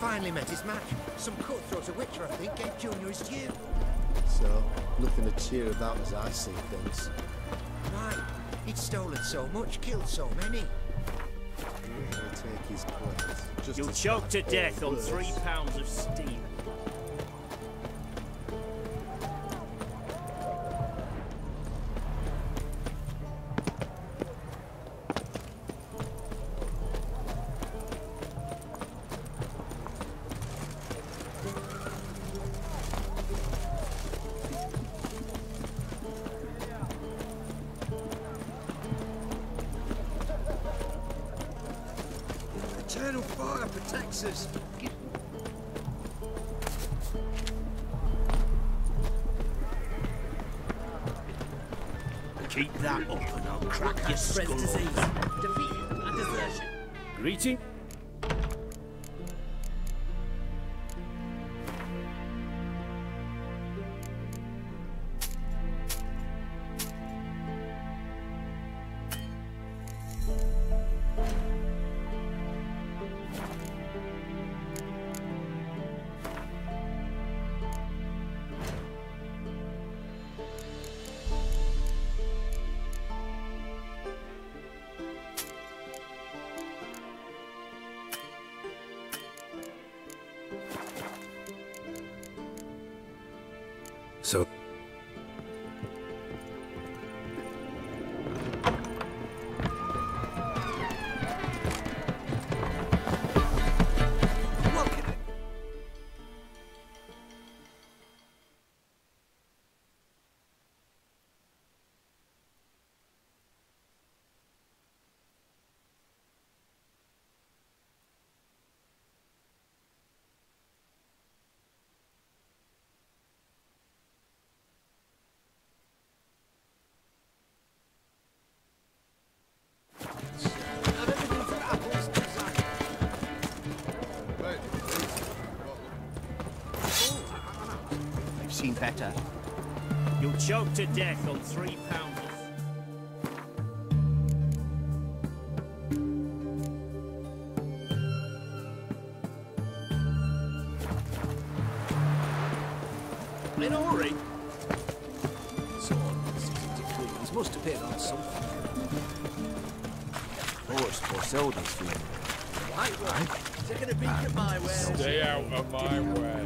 finally met his match. Some cutthroat of Witcher, I think, gave Junior his due. So, nothing to cheer about as I see things. Right. He'd stolen so much, killed so many. He'll take his place. Just You'll choke to death on 3 pounds of steam. Eternal fire protects us. Keep that up and I'll crack your skull. Disease. Defeat and desertion. Greeting? So... I've seen better. You'll choke to death on 3 pounds of... In a hurry. Someone must have hit on something. Horse foresold his funeral. Right. Taking a peek at my way. Stay out of my way.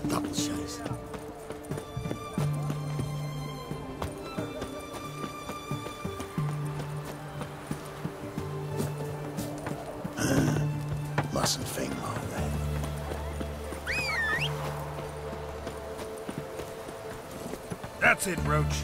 Double chase. Mustn't think like that. That's it, Roach.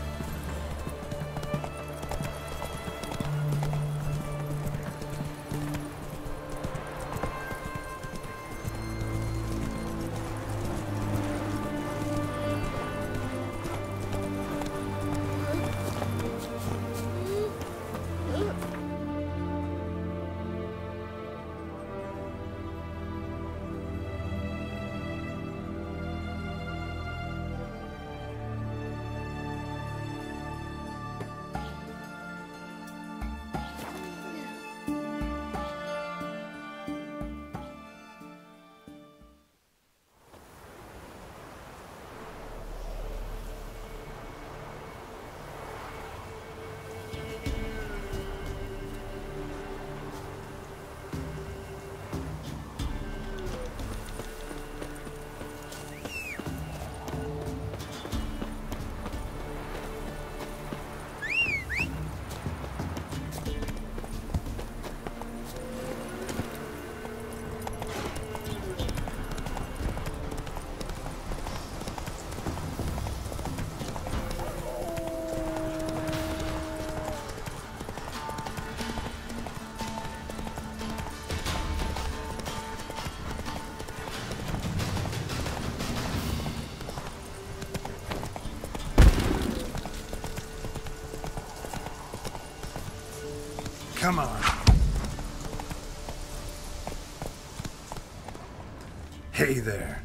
Come on. Hey there.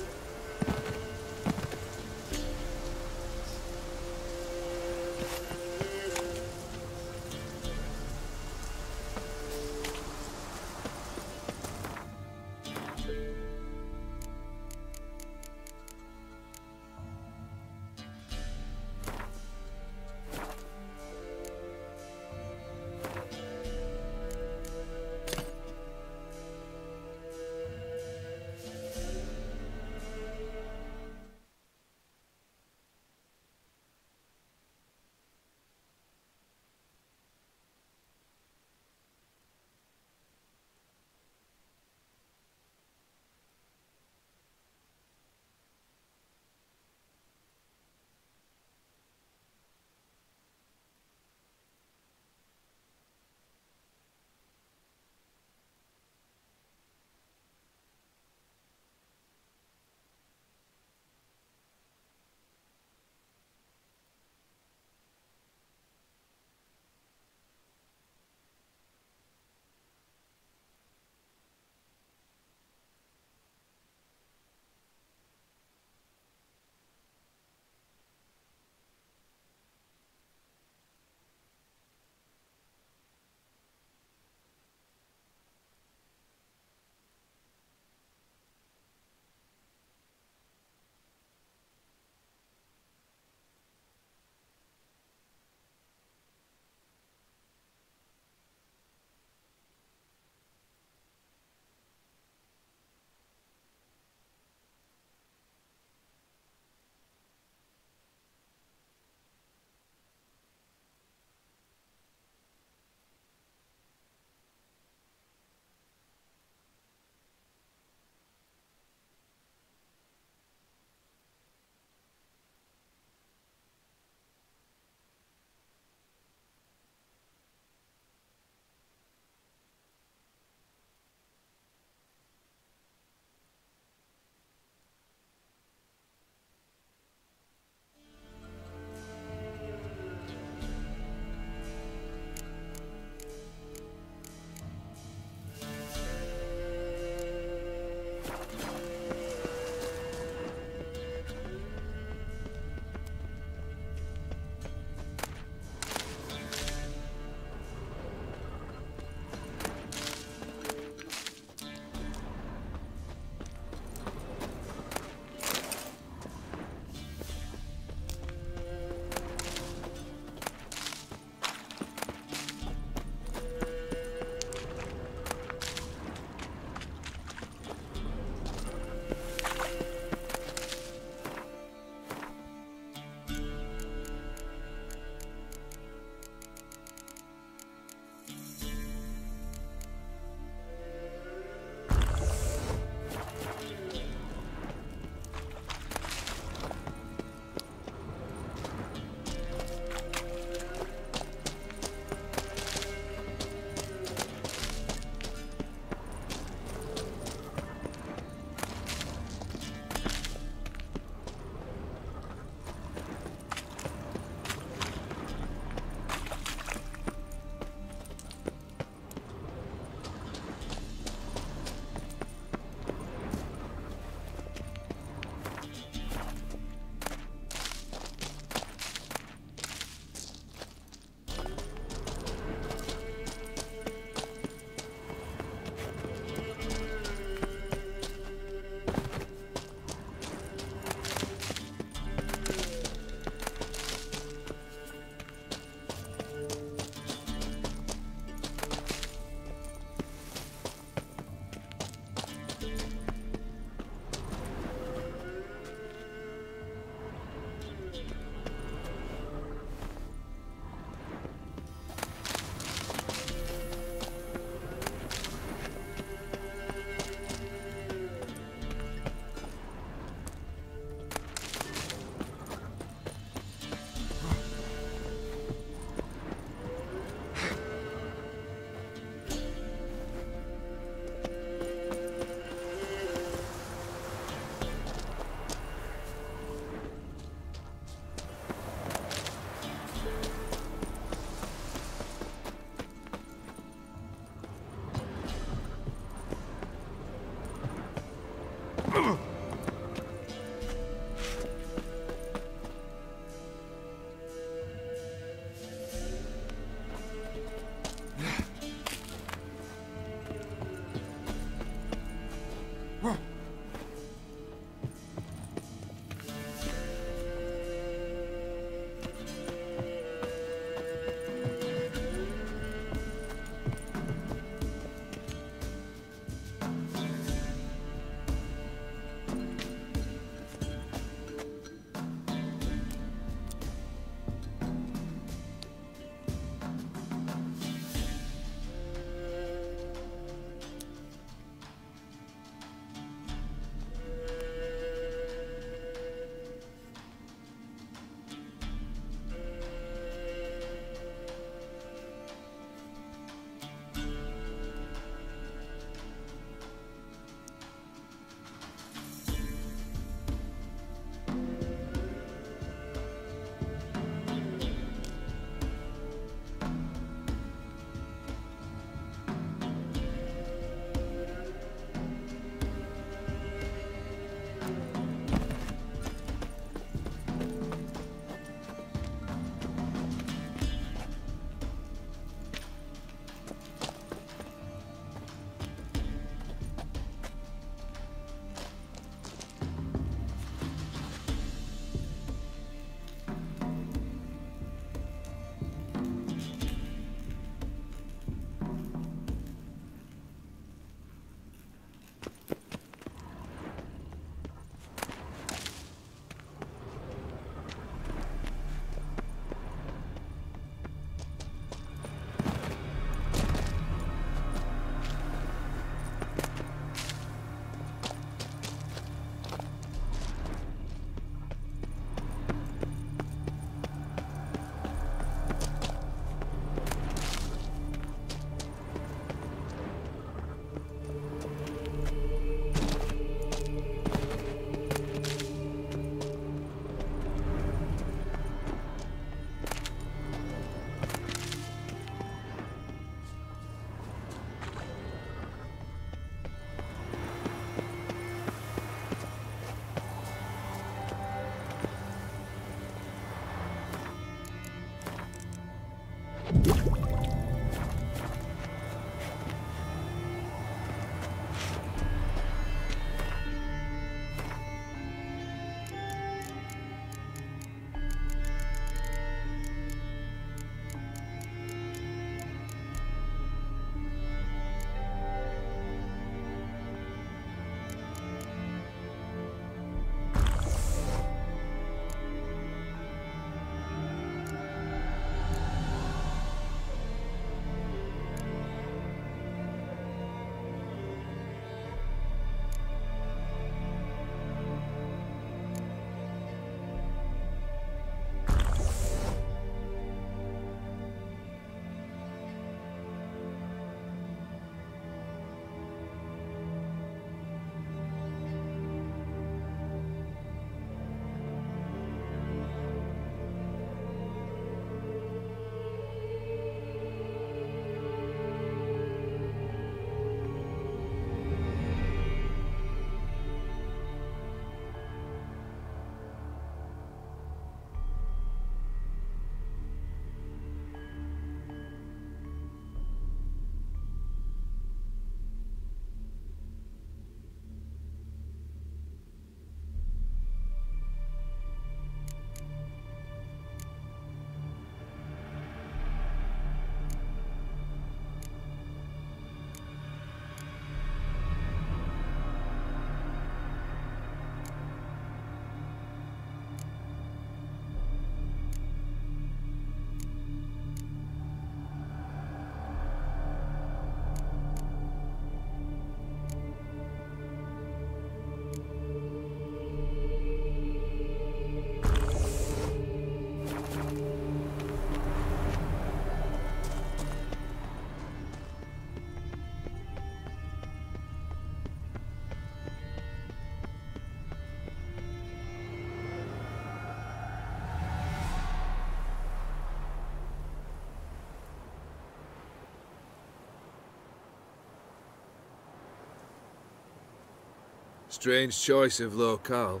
Strange choice of locale.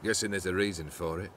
Guessing there's a reason for it.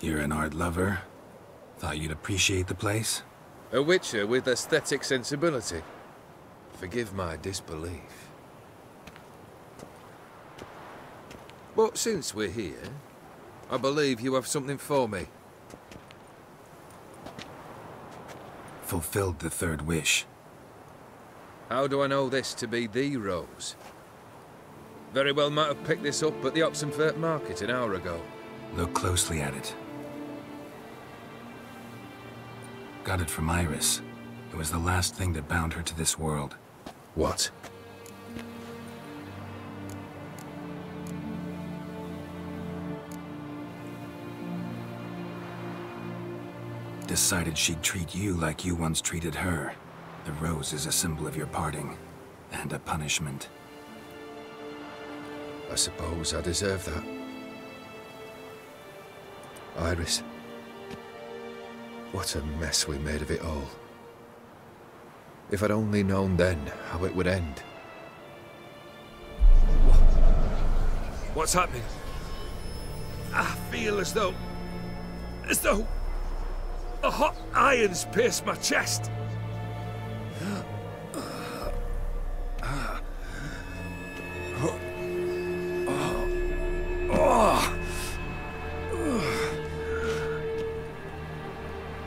You're an art lover? Thought you'd appreciate the place? A witcher with aesthetic sensibility. Forgive my disbelief. But since we're here, I believe you have something for me. Fulfilled the third wish. How do I know this to be the rose? Very well might have picked this up at the Oxenfurt market an hour ago. Look closely at it. Got it from Iris. It was the last thing that bound her to this world. What? Decided she'd treat you like you once treated her. The rose is a symbol of your parting, and a punishment. I suppose I deserve that. Iris. What a mess we made of it all. If I'd only known then how it would end. What's happening? I feel as though a hot iron's pierced my chest.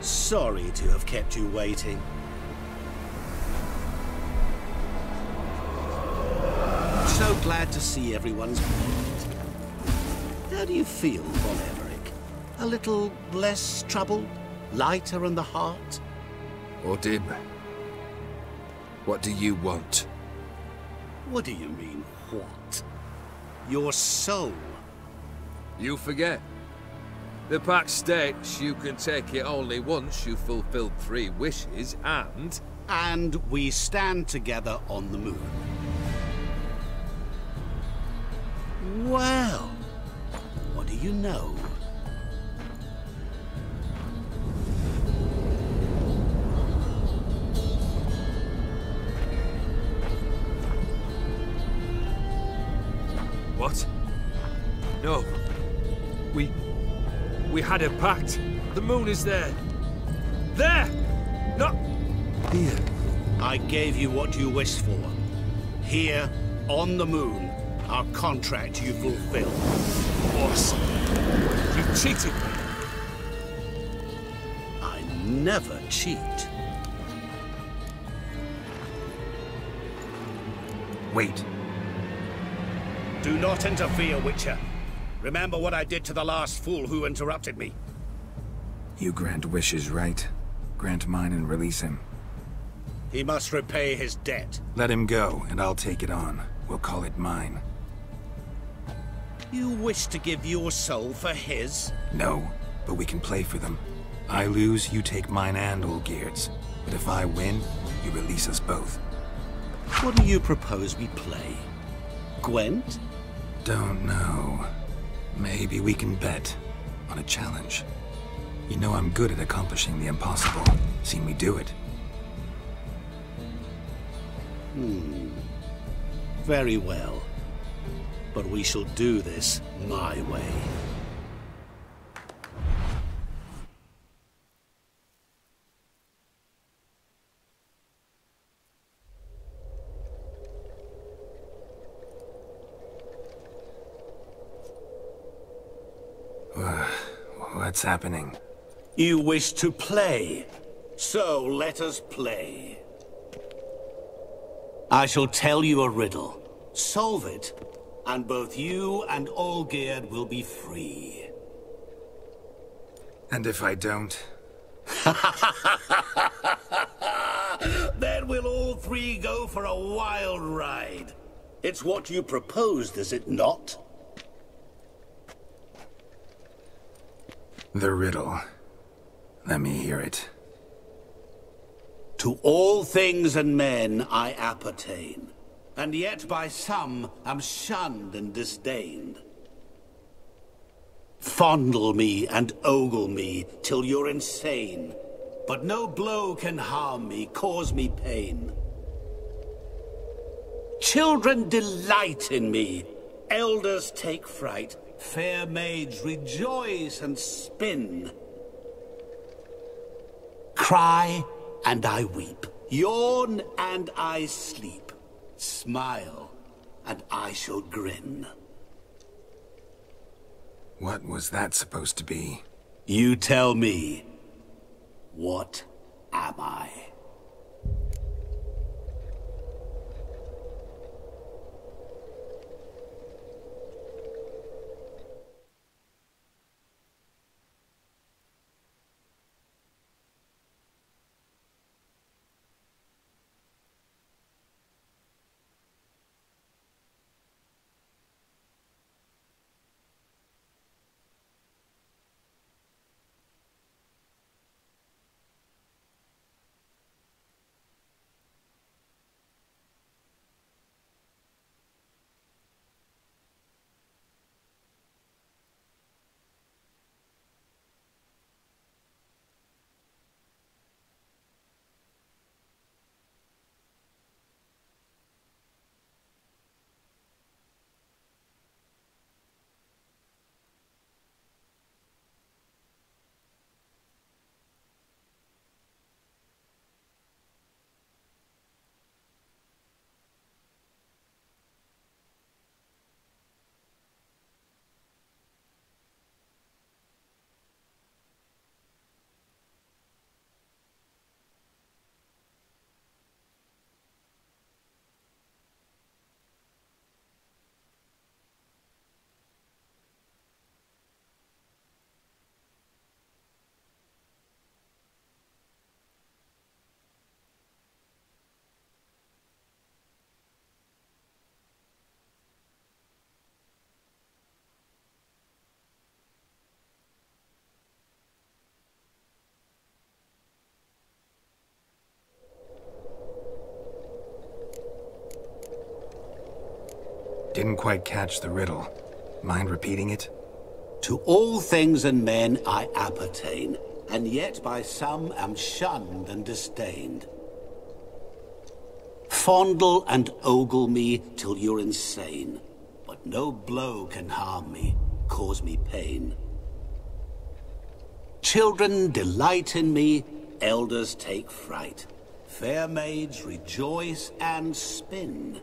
Sorry to have kept you waiting. So glad to see everyone's pleased. How do you feel, Von Emmerich? A little less troubled? Lighter in the heart? Odim, what do you want? What do you mean, what? Your soul. You forget. The pact states you can take it only once you've fulfilled 3 wishes, and... And we stand together on the moon. Well, what do you know? What? No. We had a pact. The moon is there. There! Not here. I gave you what you wished for. Here, on the moon, our contract you fulfilled. Boss, you cheated me. I never cheat. Wait. Do not interfere, Witcher. Remember what I did to the last fool who interrupted me. You grant wishes, right? Grant mine and release him. He must repay his debt. Let him go, and I'll take it on. We'll call it mine. You wish to give your soul for his? No, but we can play for them. I lose, you take mine and Olgierd's. But if I win, you release us both. What do you propose we play? Gwent? Don't know. Maybe we can bet on a challenge. You know I'm good at accomplishing the impossible. Seen me do it. Very well. But we shall do this my way. What's happening? You wish to play, so let us play. I shall tell you a riddle. Solve it, and both you and Olgierd will be free. And if I don't? Then we'll all 3 go for a wild ride. It's what you proposed, is it not? The riddle. Let me hear it. To all things and men I appertain, and yet by some am shunned and disdained. Fondle me and ogle me till you're insane, but no blow can harm me, cause me pain. Children delight in me, elders take fright, fair maids rejoice and spin. Cry and I weep, yawn and I sleep, smile and I shall grin. What was that supposed to be? You tell me, what am I? Didn't quite catch the riddle. Mind repeating it? To all things and men I appertain, and yet by some am shunned and disdained. Fondle and ogle me till you're insane, but no blow can harm me, cause me pain. Children delight in me, elders take fright. Fair maids rejoice and spin.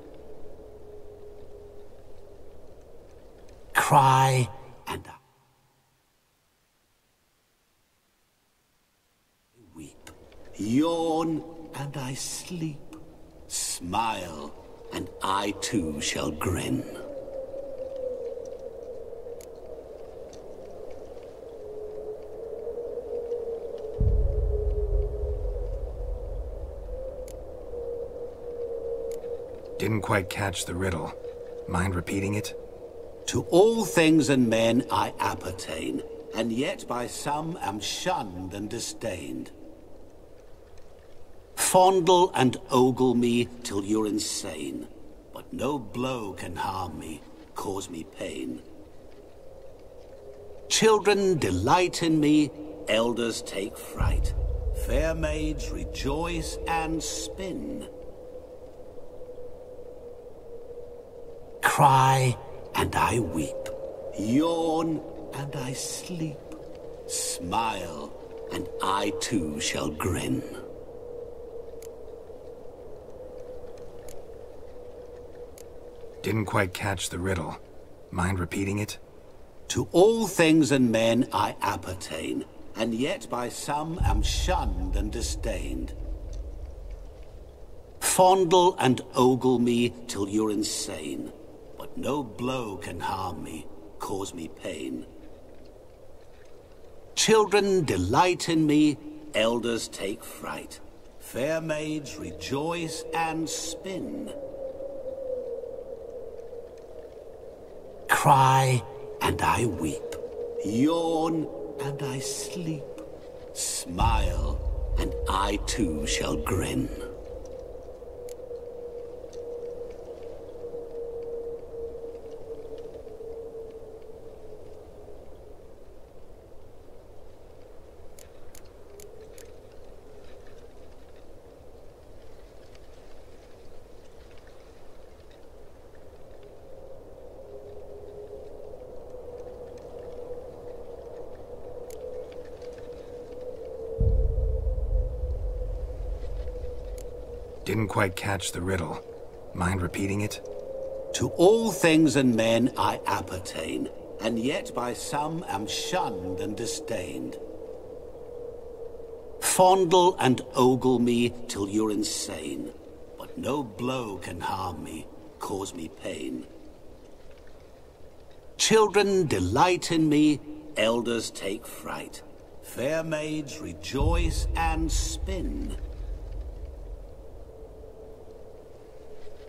Cry and I weep. Yawn and I sleep. Smile and I too shall grin. Didn't quite catch the riddle. Mind repeating it? To all things and men I appertain, and yet by some am shunned and disdained. Fondle and ogle me till you're insane, but no blow can harm me, cause me pain. Children delight in me, elders take fright. Fair maids rejoice and spin. Cry and I weep. Yawn and I sleep. Smile and I too shall grin. Didn't quite catch the riddle. Mind repeating it? To all things and men I appertain, and yet by some am shunned and disdained. Fondle and ogle me till you're insane, but no blow can harm me, cause me pain. Children delight in me, elders take fright. Fair maids rejoice and spin. Cry and I weep. Yawn and I sleep. Smile and I too shall grin. Didn't quite catch the riddle. Mind repeating it? To all things and men I appertain, and yet by some am shunned and disdained. Fondle and ogle me till you're insane, but no blow can harm me, cause me pain. Children delight in me, elders take fright. Fair maids rejoice and spin.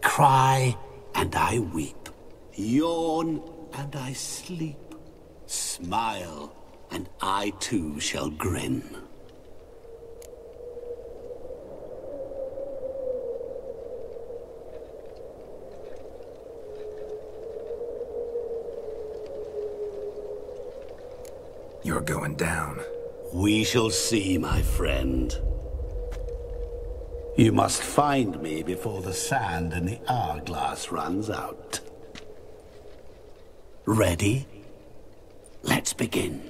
Cry and I weep. Yawn and I sleep. Smile and I too shall grin. You're going down. We shall see, my friend. You must find me before the sand in the hourglass runs out. Ready? Let's begin.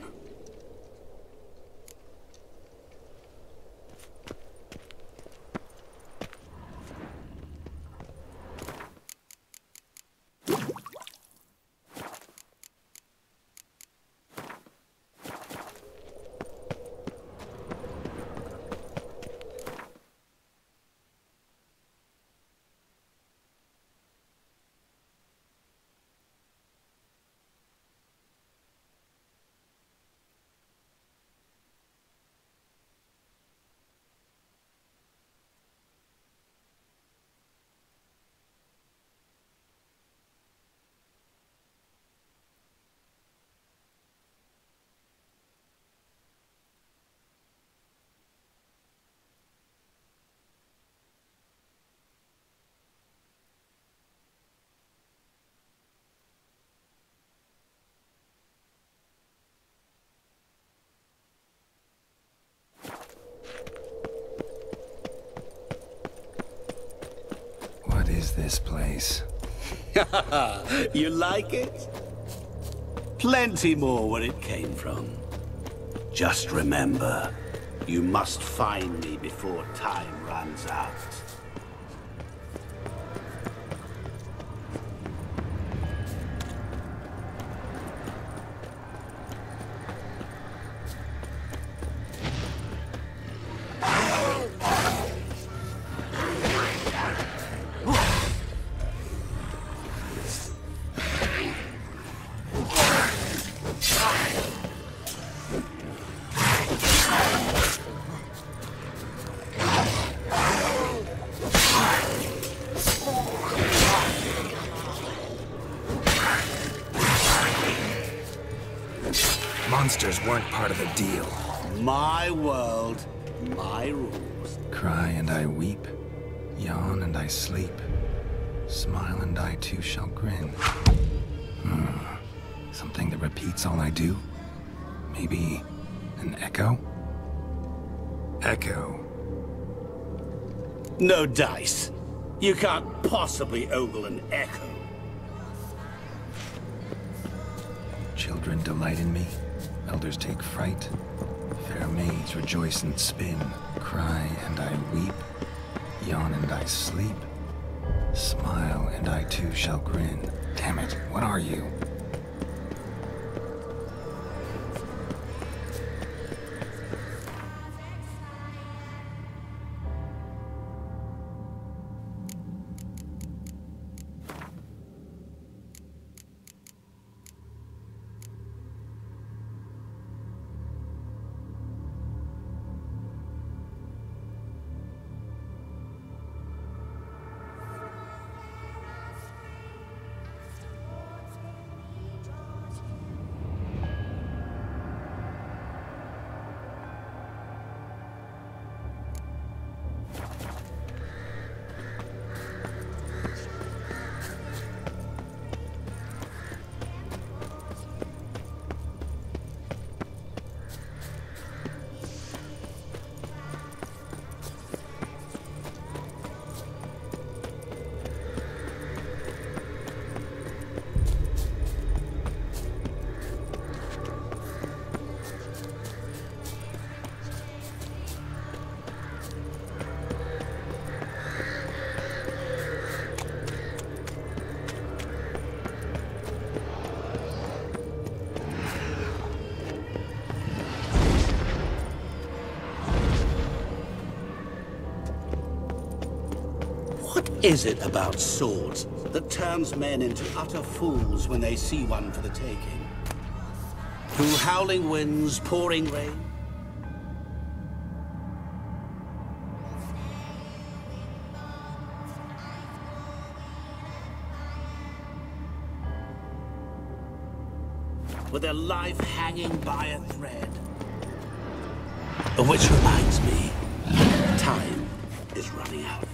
is this place? You like it? Plenty more where it came from. Just remember, you must find me before time runs out. Monsters weren't part of the deal. My world, my rules. Cry and I weep, yawn and I sleep, smile and I too shall grin. Something that repeats all I do? Maybe an echo? Echo. No dice. You can't possibly ogle an echo. Children delight in me, elders take fright, fair maids rejoice and spin, cry and I weep, yawn and I sleep, smile and I too shall grin. Damn it, what are you? What is it about swords that turns men into utter fools when they see one for the taking? Through howling winds, pouring rain? With their life hanging by a thread. Which reminds me, time is running out.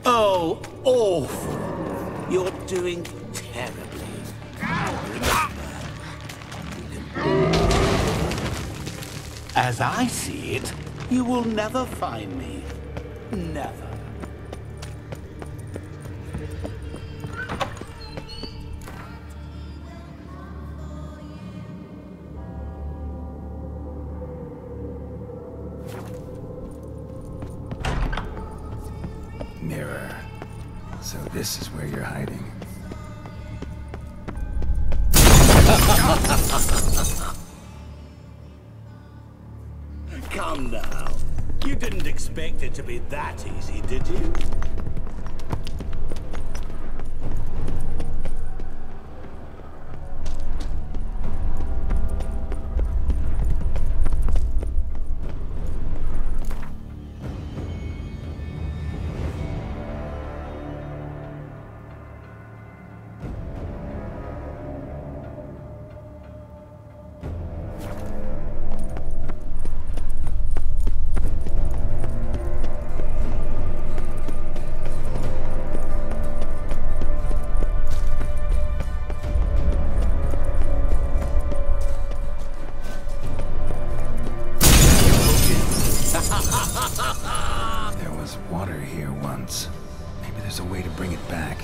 Oh, awful. You're doing terribly. As I see it, you will never find me. Never. Mirror. So this is where you're hiding. Come now. You didn't expect it to be that easy, did you? There was water here once. Maybe there's a way to bring it back.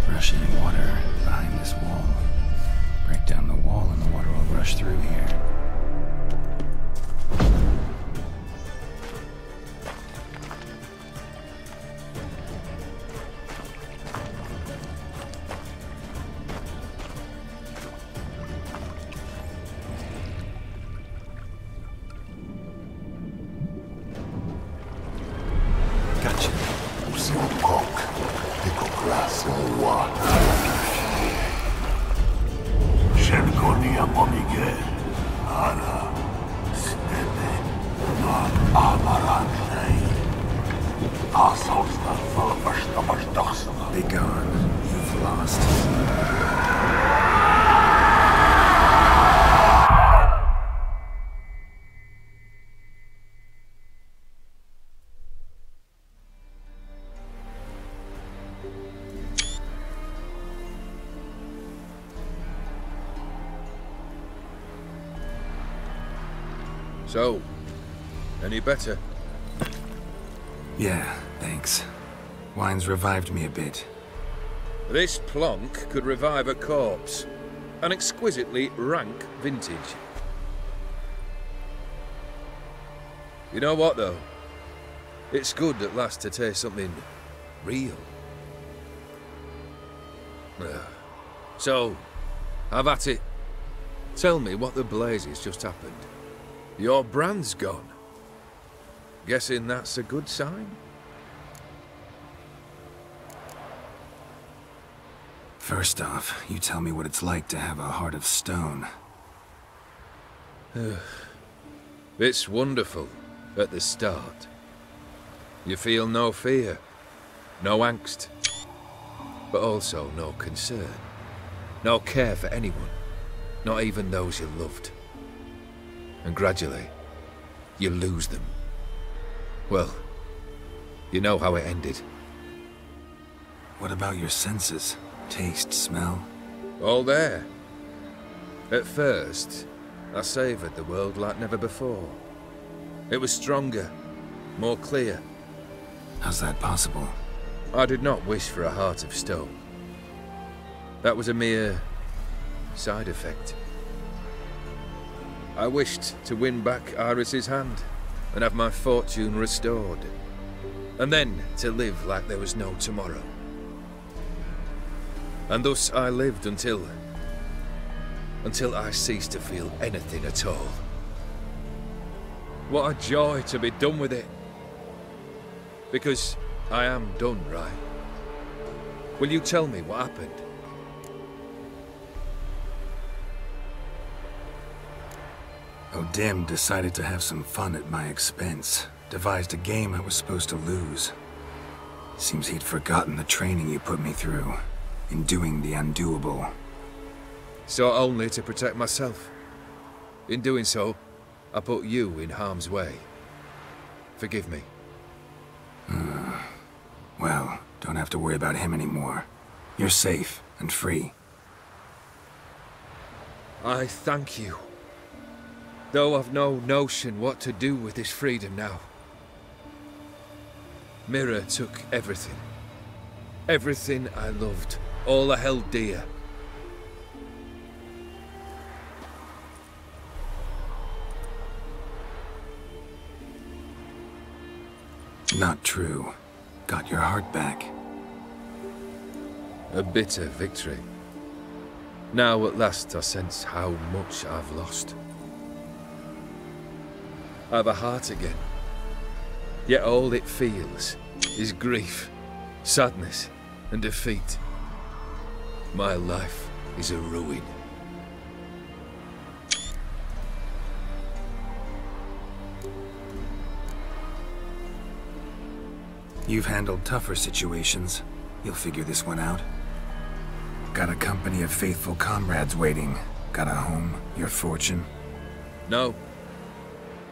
Rushing water behind this wall. Break down the wall and the water will rush through here. Gotcha. Be gone. You've lost. So, any better? Yeah, thanks. Wine's revived me a bit. This plonk could revive a corpse. An exquisitely rank vintage. You know what, though? It's good at last to taste something real. So, have at it. Tell me what the blazes just happened. Your brand's gone. Guessing that's a good sign? First off, you tell me what it's like to have a heart of stone. It's wonderful at the start. You feel no fear, no angst, but also no concern, no care for anyone, not even those you loved. And gradually, you lose them. Well, you know how it ended. What about your senses? Taste, smell? All there. At first, I savoured the world like never before. It was stronger, more clear. How's that possible? I did not wish for a heart of stone. That was a mere side effect. I wished to win back Iris's hand and have my fortune restored. And then to live like there was no tomorrow. And thus I lived until I ceased to feel anything at all. What a joy to be done with it. Because I am done, right? Will you tell me what happened? O'Dim decided to have some fun at my expense. Devised a game I was supposed to lose. Seems he'd forgotten the training you put me through. In doing the undoable. So only to protect myself. In doing so, I put you in harm's way. Forgive me. Well, don't have to worry about him anymore. You're safe and free. I thank you. Though I've no notion what to do with this freedom now. Mirror took everything. Everything I loved. All I held dear. Not true. Got your heart back. A bitter victory. Now at last I sense how much I've lost. I've a heart again. Yet all it feels is grief, sadness, and defeat. My life is a ruin. You've handled tougher situations. You'll figure this one out. Got a company of faithful comrades waiting. Got a home, your fortune. No.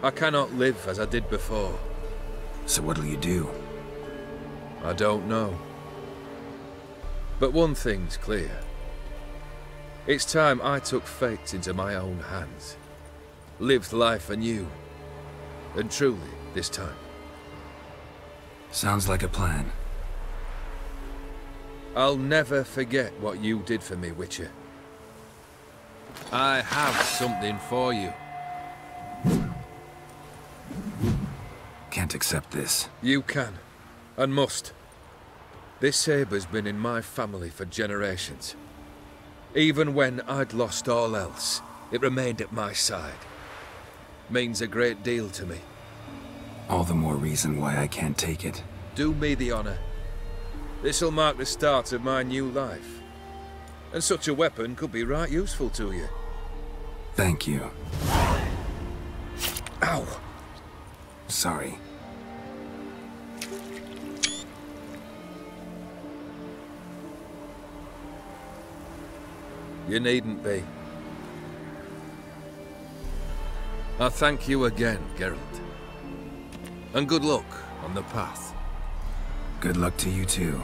I cannot live as I did before. So what'll you do? I don't know. But one thing's clear. It's time I took fate into my own hands. Lived life anew. And truly, this time. Sounds like a plan. I'll never forget what you did for me, Witcher. I have something for you. Can't accept this. You can, and must. This sabre's been in my family for generations. Even when I'd lost all else, it remained at my side. Means a great deal to me. All the more reason why I can't take it. Do me the honor. This'll mark the start of my new life. And such a weapon could be right useful to you. Thank you. Ow! Sorry. You needn't be. I thank you again, Geralt. And good luck on the path. Good luck to you too.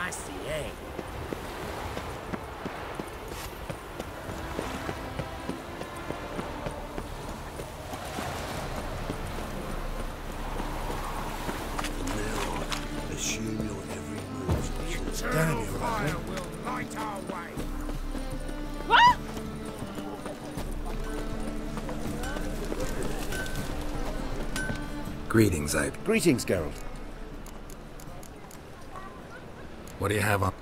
Spicy, eh? Assume your every move. Eternal fire will light our way. Greetings, Greetings, Geralt. What do you have on?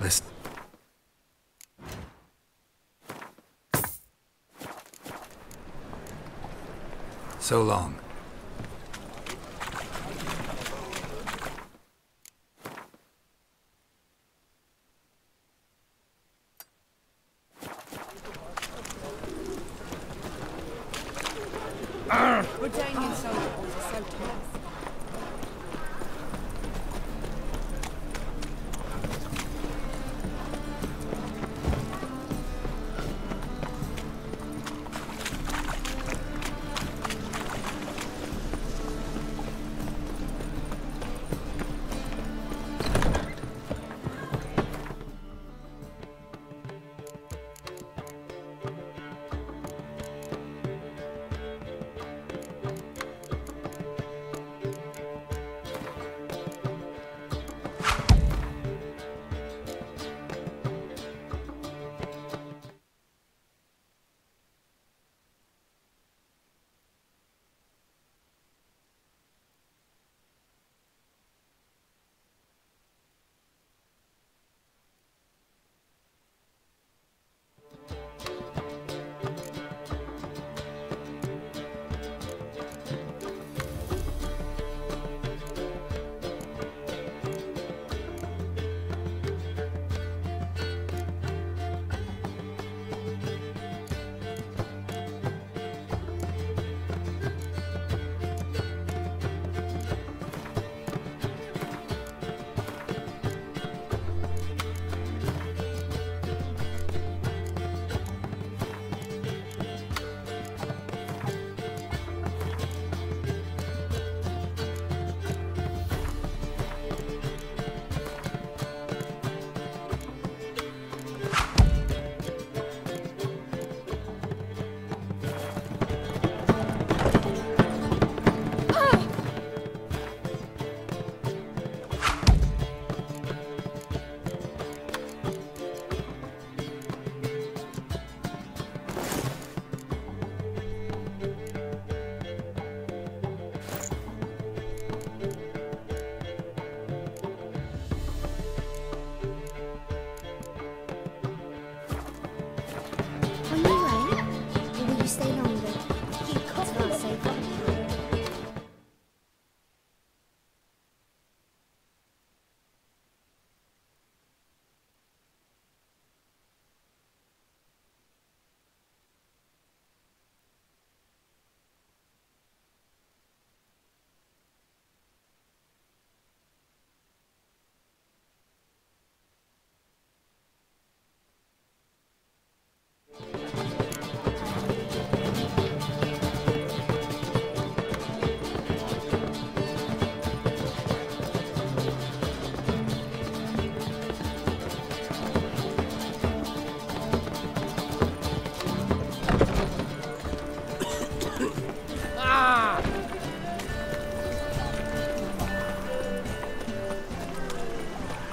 Listen. So long. Redanian soldier boys are so tough.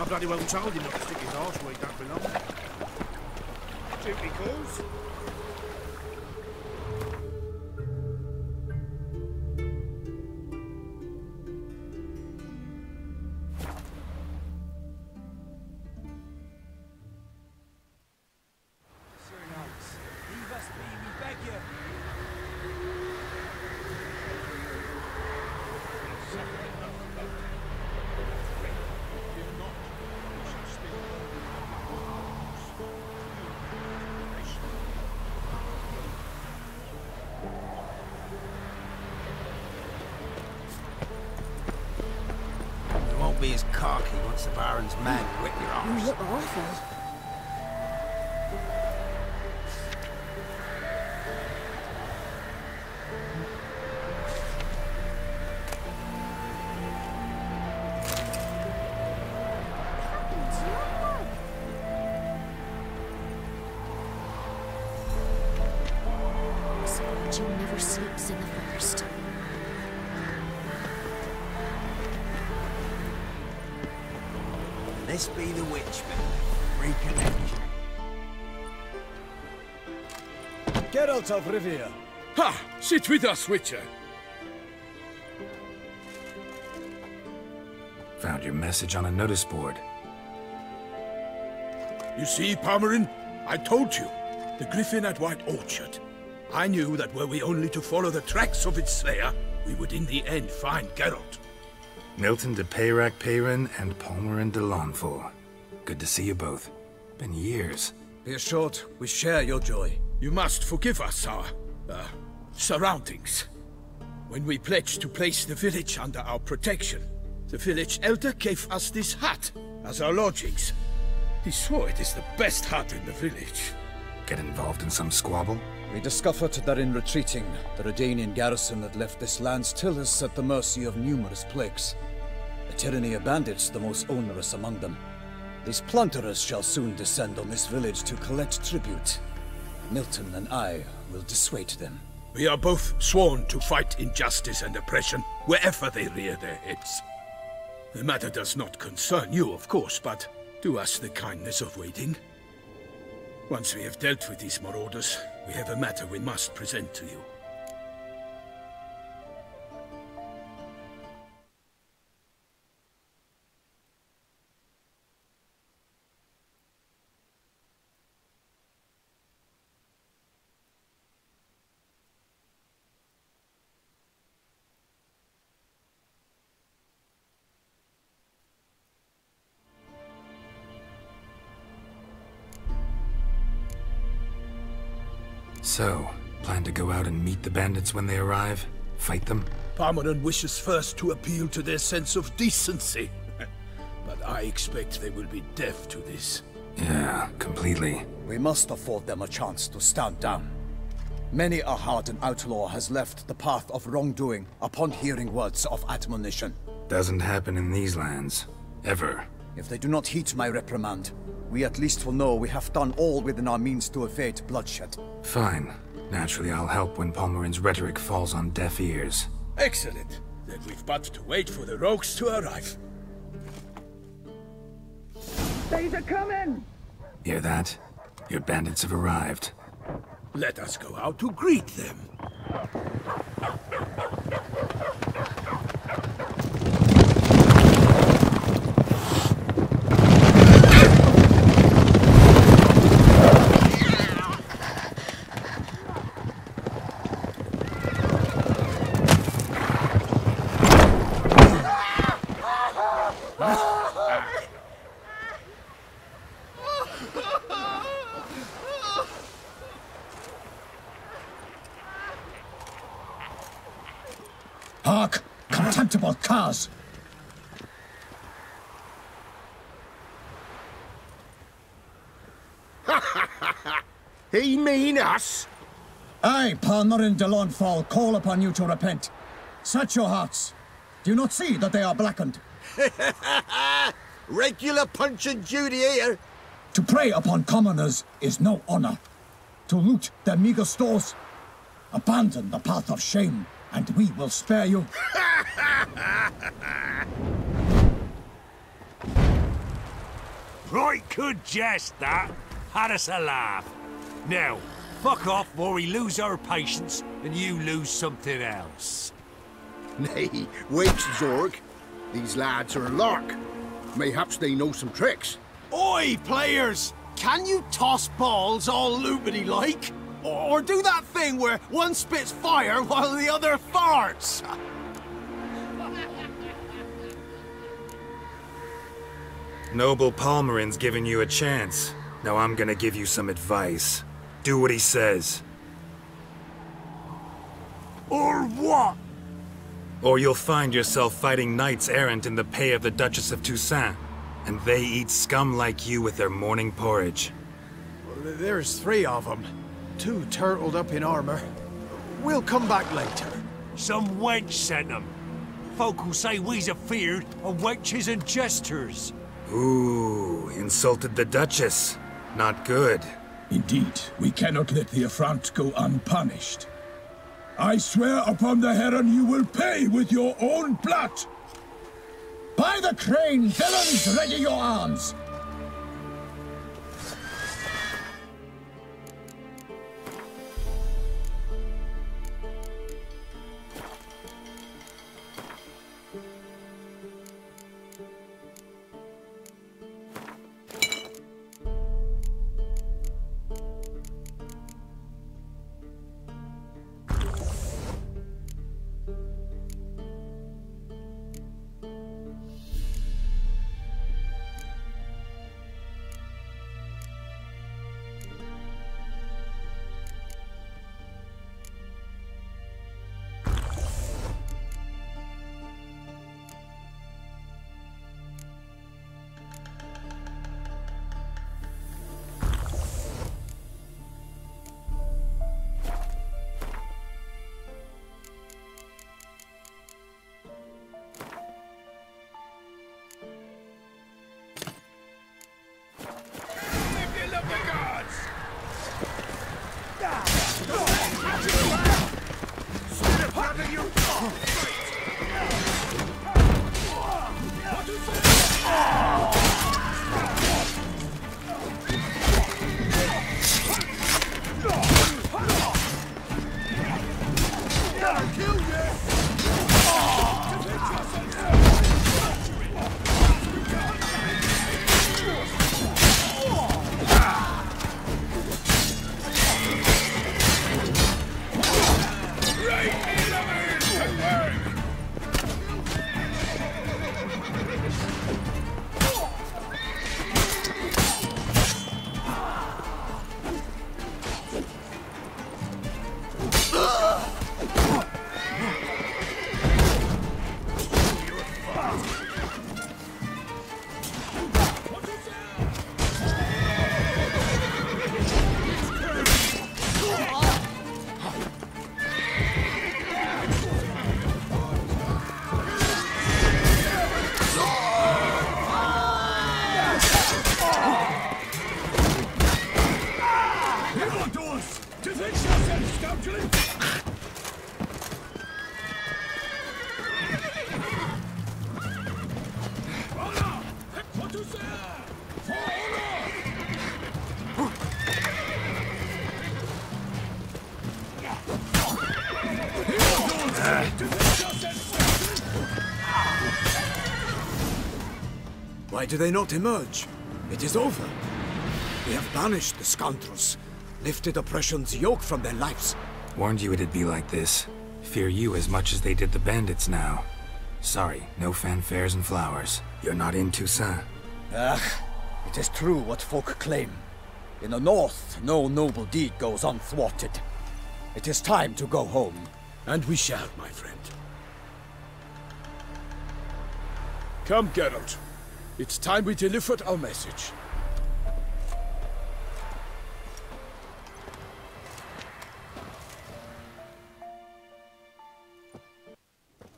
bloody well told him not to stick his arse where he don't belong. Duty calls. won't be as cocky once the Baron's men whip your arms. You look awful. Jim never sleeps in the forest. This be the Witchman. Reconnection. Geralt of Rivia. Ha! Sit with us, Witcher. Found your message on a notice board. You see, Palmerin? I told you. The Griffin at White Orchard. I knew that were we only to follow the tracks of its slayer, we would in the end find Geralt. Milton de Peyrac Peyrin and Palmerin de Lawnful. Good to see you both. Been years. Be assured, we share your joy. You must forgive us our, surroundings. When we pledged to place the village under our protection, the village elder gave us this hut as our lodgings. He swore it is the best hut in the village. Get involved in some squabble? We discovered that in retreating, the Redanian garrison had left this land still is at the mercy of numerous plagues. A tyranny of bandits, the most onerous among them. These plunderers shall soon descend on this village to collect tribute. Milton and I will dissuade them. We are both sworn to fight injustice and oppression wherever they rear their heads. The matter does not concern you, of course, but do us the kindness of waiting. Once we have dealt with these marauders, we have a matter we must present to you. So, plan to go out and meet the bandits when they arrive? Fight them? Palmerin wishes first to appeal to their sense of decency. But I expect they will be deaf to this. Yeah, completely. We must afford them a chance to stand down. Many a hardened outlaw has left the path of wrongdoing upon hearing words of admonition. Doesn't happen in these lands. Ever. If they do not heed my reprimand, we at least will know we have done all within our means to evade bloodshed. Fine. Naturally, I'll help when Palmerin's rhetoric falls on deaf ears. Excellent. Then we've but to wait for the rogues to arrive. They's a coming! Hear that? Your bandits have arrived. Let us go out to greet them. Hark! Contemptible curs! He mean us? I, Palmerin de Lawnfall, call upon you to repent. Set your hearts. Do you not see that they are blackened? Regular Punch and Judy here. To prey upon commoners is no honor. To loot their meager stores, abandon the path of shame, and we will spare you. Right good jest, that. Had us a laugh. Now, fuck off before we lose our patience and you lose something else. Nay, wait, Zorg. These lads are a lark. Mayhaps they know some tricks. Oi, players! Can you toss balls all loopity-like? Or do that thing where one spits fire while the other farts? Noble Palmerin's giving you a chance. Now I'm gonna give you some advice. Do what he says. Or what? Or you'll find yourself fighting knights errant in the pay of the Duchess of Toussaint, and they eat scum like you with their morning porridge. Well, there's 3 of them. 2 turtled up in armor. We'll come back later. Some wench sent them. Folk will say we's afeard of wenches and jesters. Ooh, insulted the Duchess. Not good. Indeed, we cannot let the affront go unpunished. I swear upon the Heron you will pay with your own blood! By the crane, villains, ready your arms! Why do they not emerge? It is over. We have banished the scoundrels, lifted oppression's yoke from their lives. Warned you it'd be like this. Fear you as much as they did the bandits now. Sorry, no fanfares and flowers. You're not in Toussaint. It is true what folk claim. In the north, no noble deed goes unthwarted. It is time to go home. And we shall, my friend. Come, Geralt. It's time we delivered our message.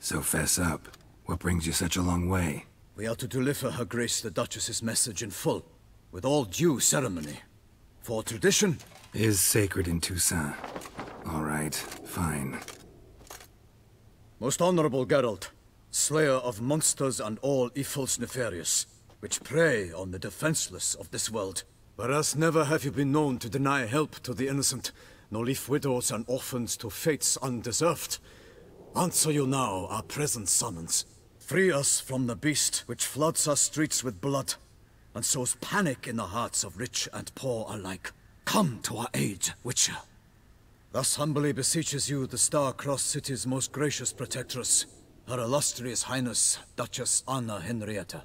So fess up. What brings you such a long way? We are to deliver Her Grace the Duchess's message in full, with all due ceremony. For tradition is sacred in Toussaint. All right, fine. Most honorable Geralt, slayer of monsters and all evils nefarious, which prey on the defenseless of this world. Whereas never have you been known to deny help to the innocent, nor leave widows and orphans to fates undeserved. Answer you now our present summons. Free us from the beast which floods our streets with blood, and sows panic in the hearts of rich and poor alike. Come to our aid, Witcher. Thus humbly beseeches you the Star-Crossed City's most gracious protectress, Her Illustrious Highness, Duchess Anna Henrietta.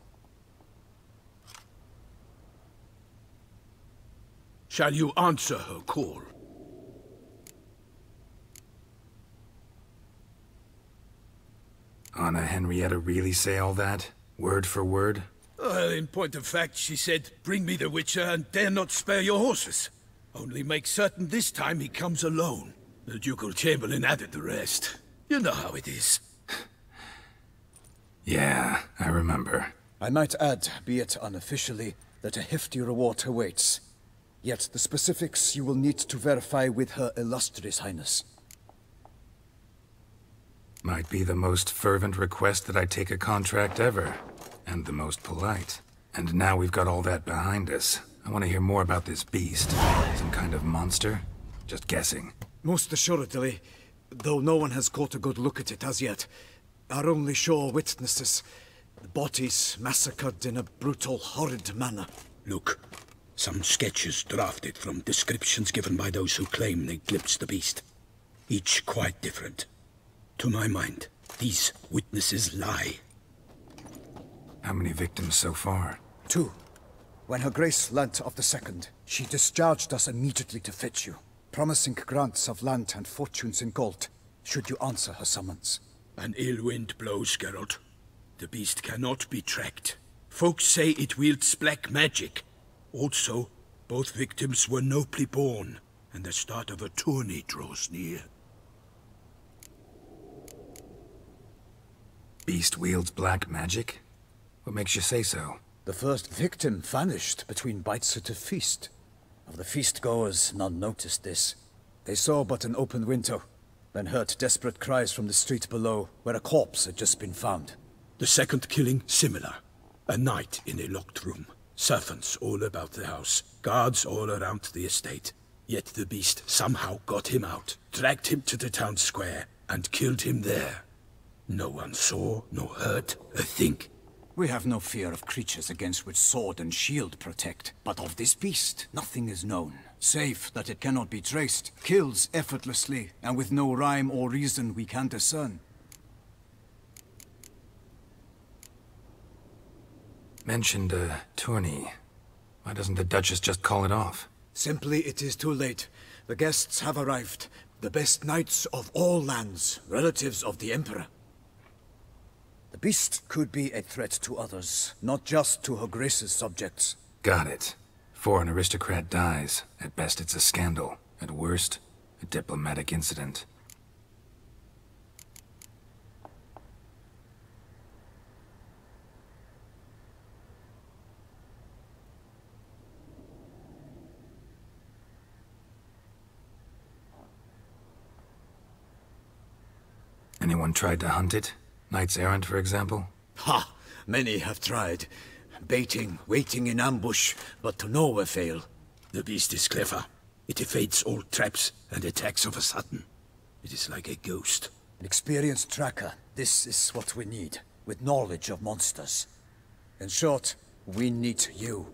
Shall you answer her call? Henrietta really say all that? Word for word? Well, in point of fact, she said, bring me the Witcher and dare not spare your horses. Only make certain this time he comes alone. The Ducal Chamberlain added the rest. You know how it is. Yeah, I remember. I might add, be it unofficially, that a hefty reward awaits. Yet the specifics you will need to verify with Her Illustrious Highness. Might be the most fervent request that I take a contract ever. And the most polite. And now we've got all that behind us. I want to hear more about this beast. Some kind of monster? Just guessing. Most assuredly, though no one has caught a good look at it as yet. Our only sure witnesses. Bodies massacred in a brutal, horrid manner. Look, some sketches drafted from descriptions given by those who claim they glimpsed the beast. Each quite different. To my mind, these witnesses lie. How many victims so far? 2. When Her Grace learnt of the second, she discharged us immediately to fetch you, promising grants of land and fortunes in gold, should you answer her summons. An ill wind blows, Geralt. The beast cannot be tracked. Folks say it wields black magic. Also, both victims were nobly born, and the start of a tourney draws near. Beast wields black magic? What makes you say so? The first victim vanished between bites at a feast. Of the feast-goers, none noticed this. They saw but an open window, then heard desperate cries from the street below, where a corpse had just been found. The second killing, similar. A night in a locked room. Servants all about the house. Guards all around the estate. Yet the beast somehow got him out, dragged him to the town square, and killed him there. No one saw, nor heard a thing. We have no fear of creatures against which sword and shield protect. But of this beast, nothing is known. Save that it cannot be traced, kills effortlessly, and with no rhyme or reason we can discern. Mentioned a tourney. Why doesn't the Duchess just call it off? Simply it is too late. The guests have arrived. The best knights of all lands, relatives of the Emperor. The beast could be a threat to others, not just to Her Grace's subjects. Got it. Before an aristocrat dies, at best it's a scandal. At worst, a diplomatic incident. Anyone tried to hunt it? Knights errant, for example? Ha! Many have tried. Baiting, waiting in ambush, but to no avail. The beast is clever. It evades all traps and attacks of a sudden. It is like a ghost. An experienced tracker. This is what we need, with knowledge of monsters. In short, we need you.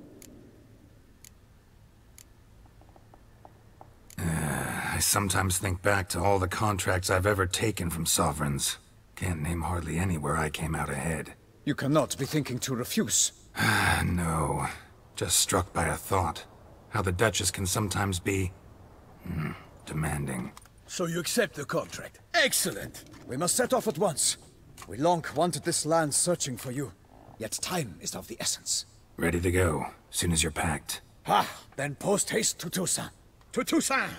I sometimes think back to all the contracts I've ever taken from sovereigns. Can't name hardly any where I came out ahead. You cannot be thinking to refuse. No. Just struck by a thought. How the Duchess can sometimes be... demanding. So you accept the contract. Excellent! We must set off at once. We long wanted this land searching for you. Yet time is of the essence. Ready to go, soon as you're packed. Ha! Then post-haste to Toussaint. To Toussaint!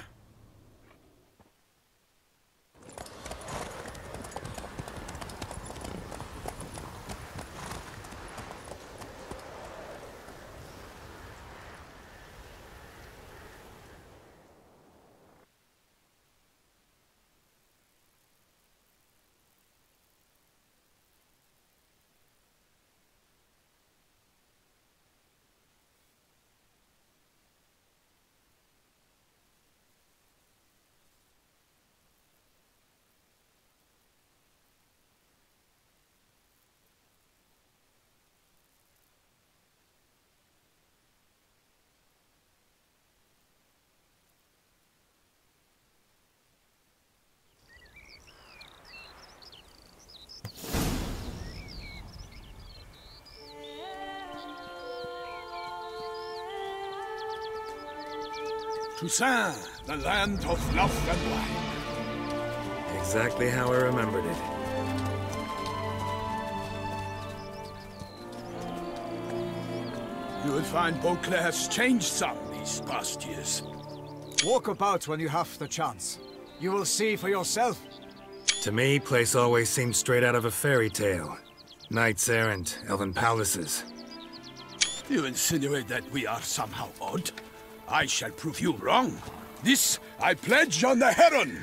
Toussaint, the land of love and wine. Exactly how I remembered it. You will find Beauclair has changed some these past years. Walk about when you have the chance. You will see for yourself. To me, place always seemed straight out of a fairy tale. Knights errant, elven palaces. You insinuate that we are somehow odd? I shall prove you wrong. This I pledge on the Heron!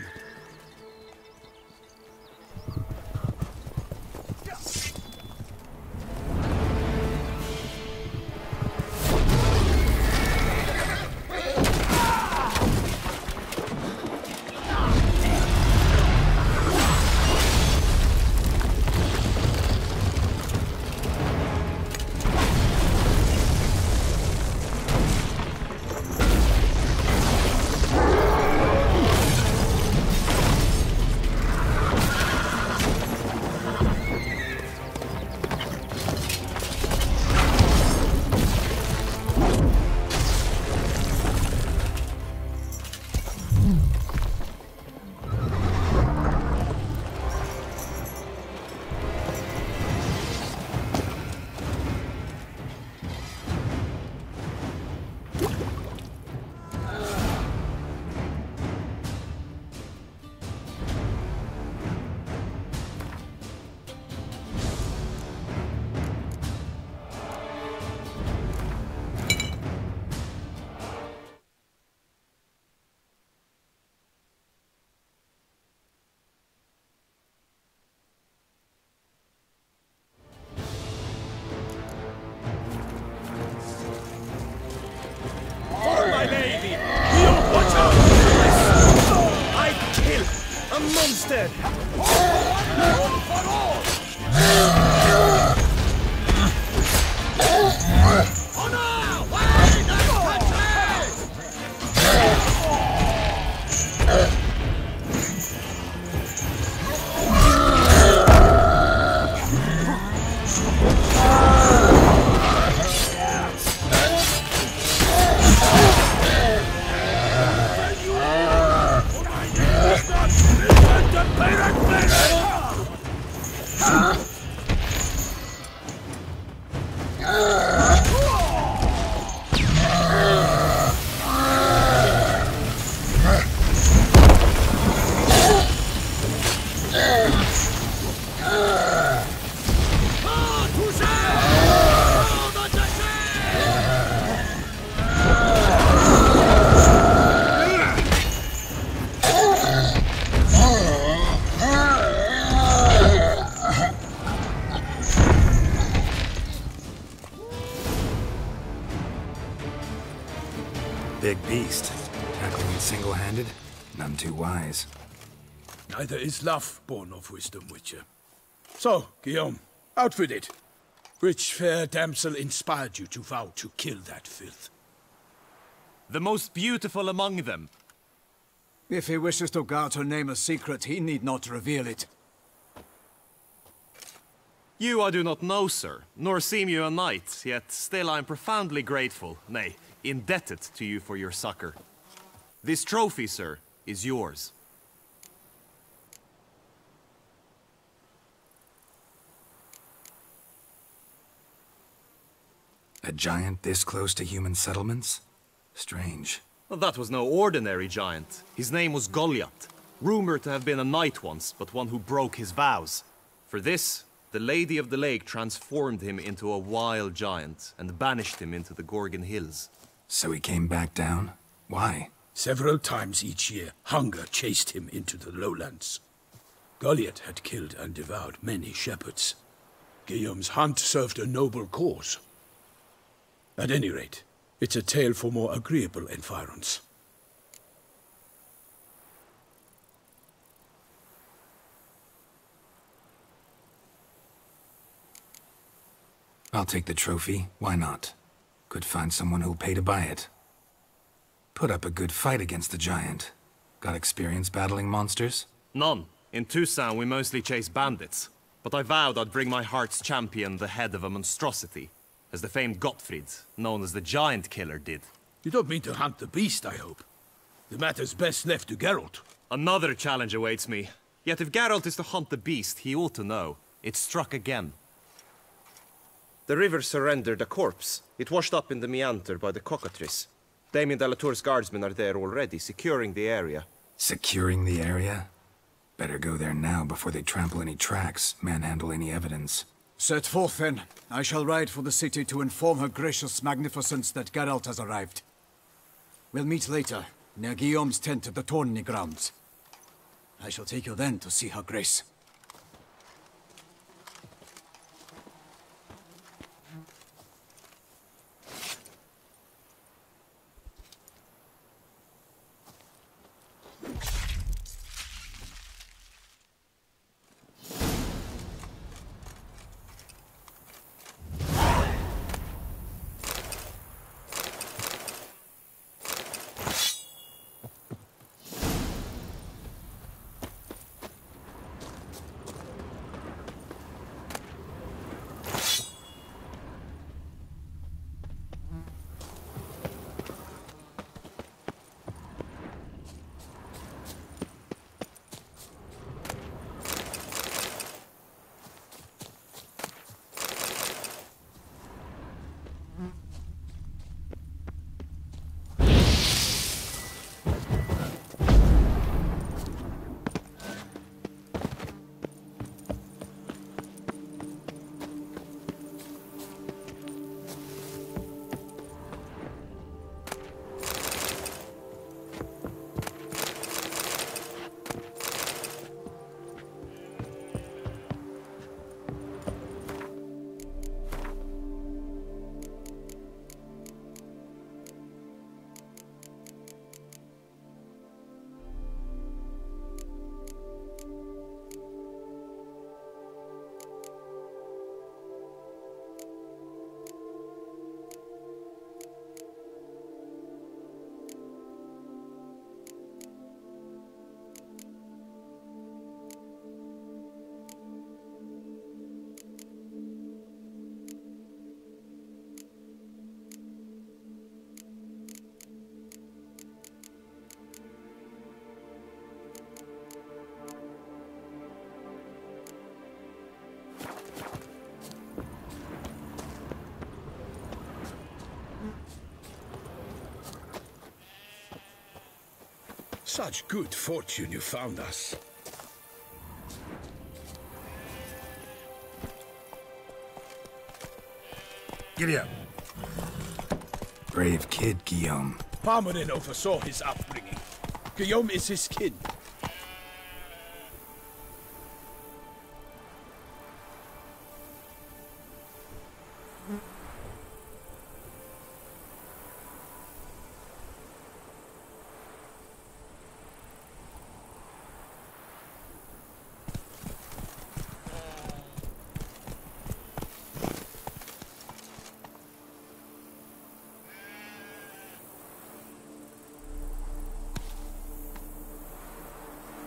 My lady! You watch out! I kill a monster! All for all! Honor! Why not Big beast. Tackling it single-handed? None too wise. Neither is love born of wisdom, Witcher. So, Guillaume, out with it. Which fair damsel inspired you to vow to kill that filth? The most beautiful among them. If he wishes to guard her name a secret, he need not reveal it. You I do not know, sir, nor seem you a knight, yet still I am profoundly grateful, nay, indebted to you for your succor. This trophy, sir, is yours. A giant this close to human settlements? Strange. Well, that was no ordinary giant. His name was Goliath, rumored to have been a knight once, but one who broke his vows. For this, the Lady of the Lake transformed him into a wild giant and banished him into the Gorgon Hills. So he came back down? Why? Several times each year, hunger chased him into the lowlands. Goliath had killed and devoured many shepherds. Guillaume's hunt served a noble cause. At any rate, it's a tale for more agreeable environs. I'll take the trophy. Why not? Could find someone who'll pay to buy it. Put up a good fight against the giant. Got experience battling monsters? None. In Toussaint we mostly chase bandits. But I vowed I'd bring my heart's champion the head of a monstrosity. As the famed Gottfried, known as the Giant Killer, did. You don't mean to hunt the beast, I hope. The matter's best left to Geralt. Another challenge awaits me. Yet if Geralt is to hunt the beast, he ought to know. It struck again. The river surrendered a corpse. It washed up in the meander by the cockatrice. Damien de la Tour's guardsmen are there already, securing the area. Securing the area? Better go there now before they trample any tracks, manhandle any evidence. Set forth, then. I shall ride for the city to inform her gracious magnificence that Geralt has arrived. We'll meet later, near Guillaume's tent at the tourney grounds. I shall take you then to see her grace. Such good fortune you found us. Giddy up. Brave kid, Guillaume. Parmanin oversaw his upbringing. Guillaume is his kin.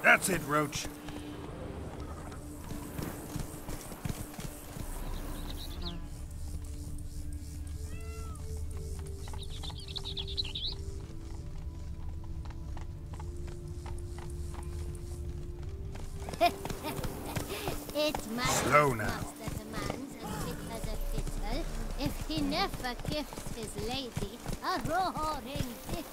That's it, Roach. It's my Slow now. that demands as quick as a fiddle if he never gifts his lady a roaring fiddle.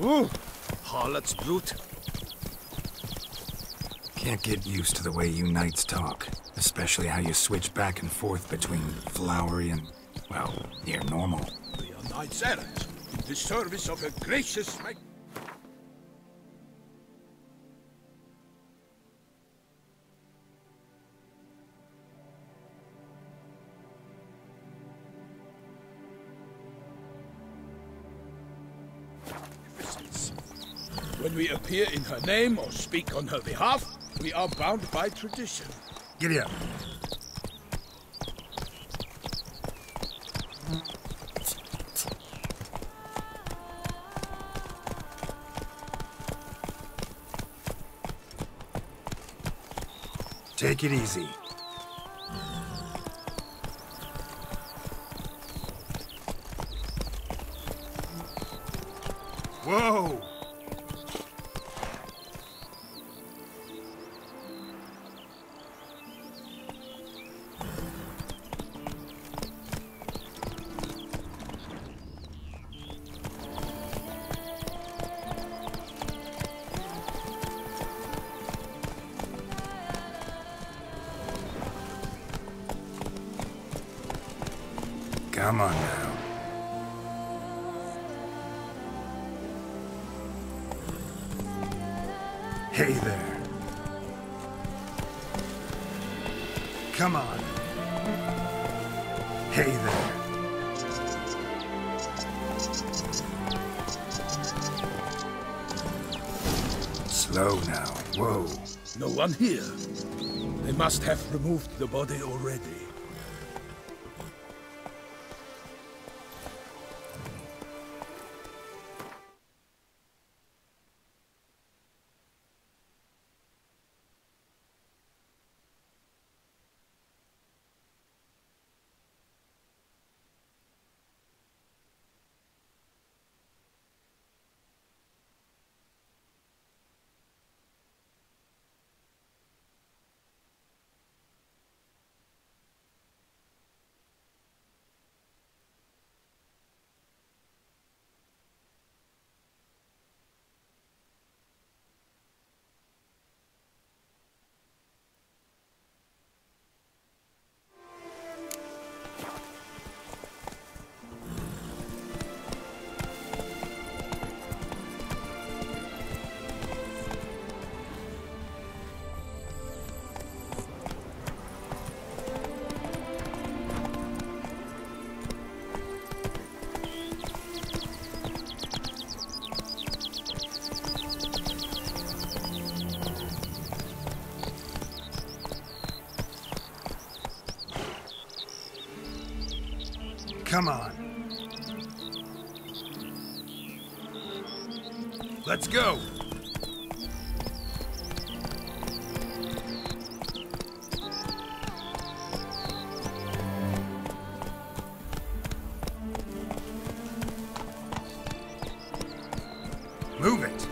Ooh, harlot's brute. Can't get used to the way you knights talk, especially how you switch back and forth between flowery and, well, near normal. We are knights errant, in the service of a gracious mag... When we appear in her name or speak on her behalf, we are bound by tradition. Giddy up. Take it easy. Whoa! Come on now. Hey there. Come on. Hey there. Slow now. Whoa. No one here. They must have removed the body already. Come on. Let's go. Move it.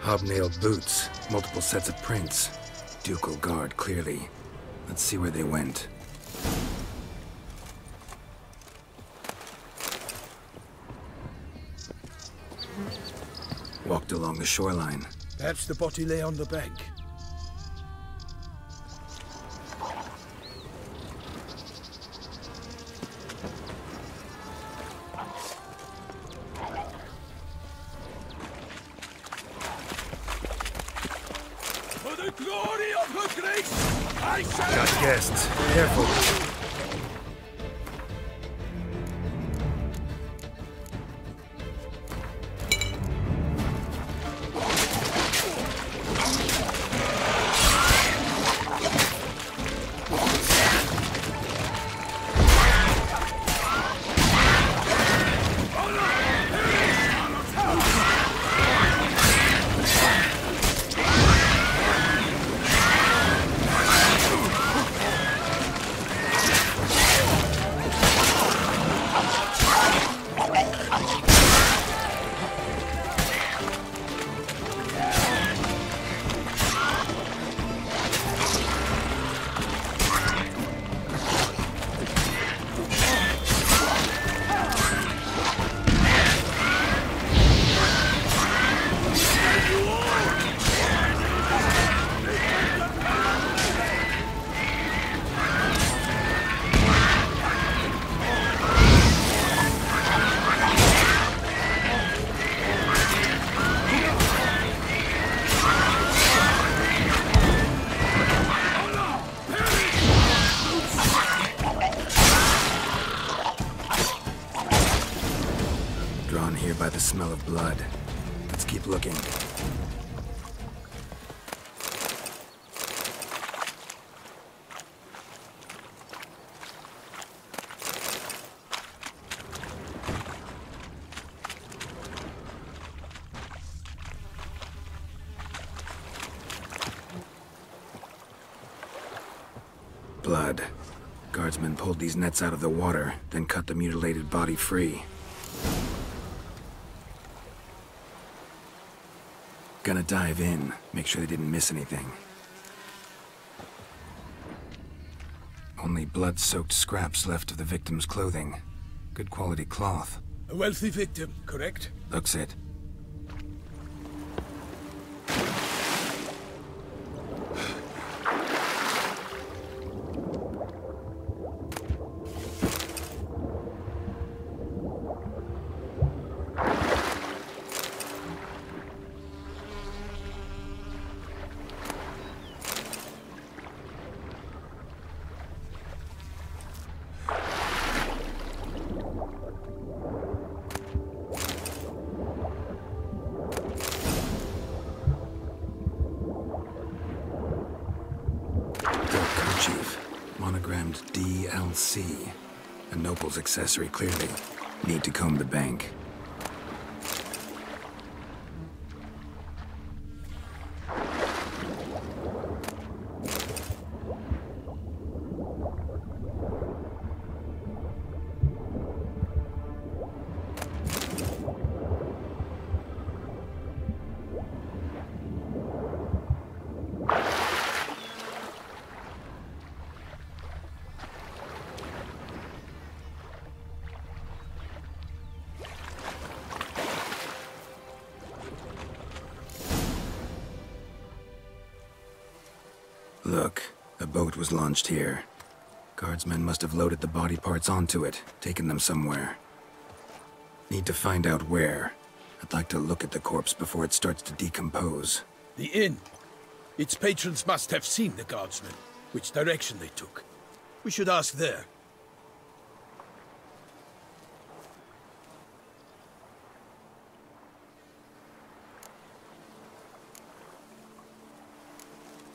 Hobnailed boots, multiple sets of prints. Ducal guard, clearly. Let's see where they went. Walked along the shoreline. Perhaps the body lay on the bank. For the glory of her grace, I shall... Got guests. Careful. by the smell of blood. Let's keep looking. Blood. Guardsmen pulled these nets out of the water, then cut the mutilated body free. Gonna dive in, make sure they didn't miss anything. Only blood-soaked scraps left of the victim's clothing. Good quality cloth. A wealthy victim, correct? Looks it. Monogrammed DLC. A noble's accessory, clearly. Need to comb the bank. Look, a boat was launched here. Guardsmen must have loaded the body parts onto it, taken them somewhere. Need to find out where. I'd like to look at the corpse before it starts to decompose. The inn. Its patrons must have seen the guardsmen, which direction they took. We should ask there.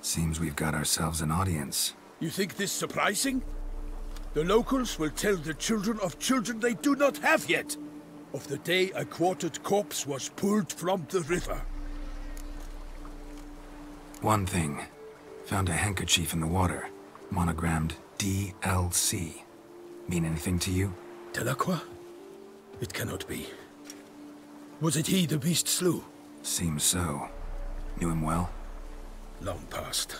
Seems we've got ourselves an audience. You think this surprising? The locals will tell the children of children they do not have yet, of the day a quartered corpse was pulled from the river. One thing. Found a handkerchief in the water. Monogrammed DLC. Mean anything to you? Delacroix? It cannot be. Was it he the beast slew? Seems so. Knew him well? Long past.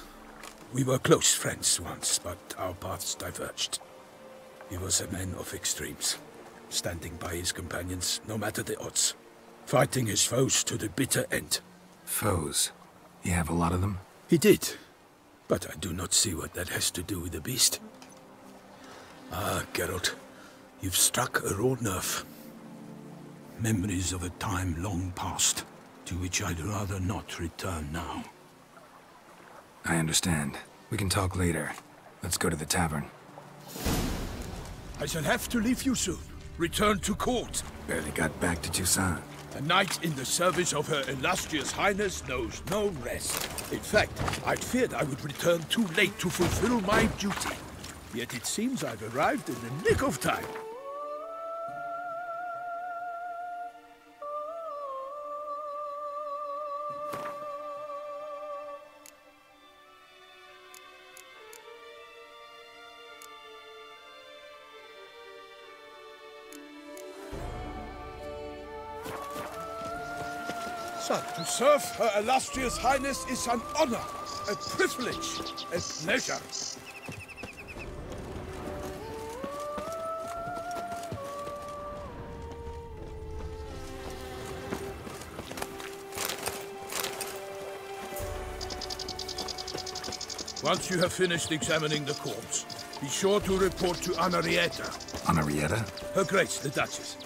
We were close friends once, but our paths diverged. He was a man of extremes, standing by his companions no matter the odds, fighting his foes to the bitter end. Foes? You have a lot of them? He did, but I do not see what that has to do with the beast. Ah, Geralt, you've struck a raw nerve. Memories of a time long past, to which I'd rather not return now. I understand. We can talk later. Let's go to the tavern. I shall have to leave you soon. Return to court. Barely got back to Toussaint. A knight in the service of Her Illustrious Highness knows no rest. In fact, I'd feared I would return too late to fulfill my duty. Yet it seems I've arrived in the nick of time. Son, to serve Her Illustrious Highness is an honor, a privilege, a pleasure. Once you have finished examining the corpse, be sure to report to Henrietta. Henrietta? Her Grace, the Duchess.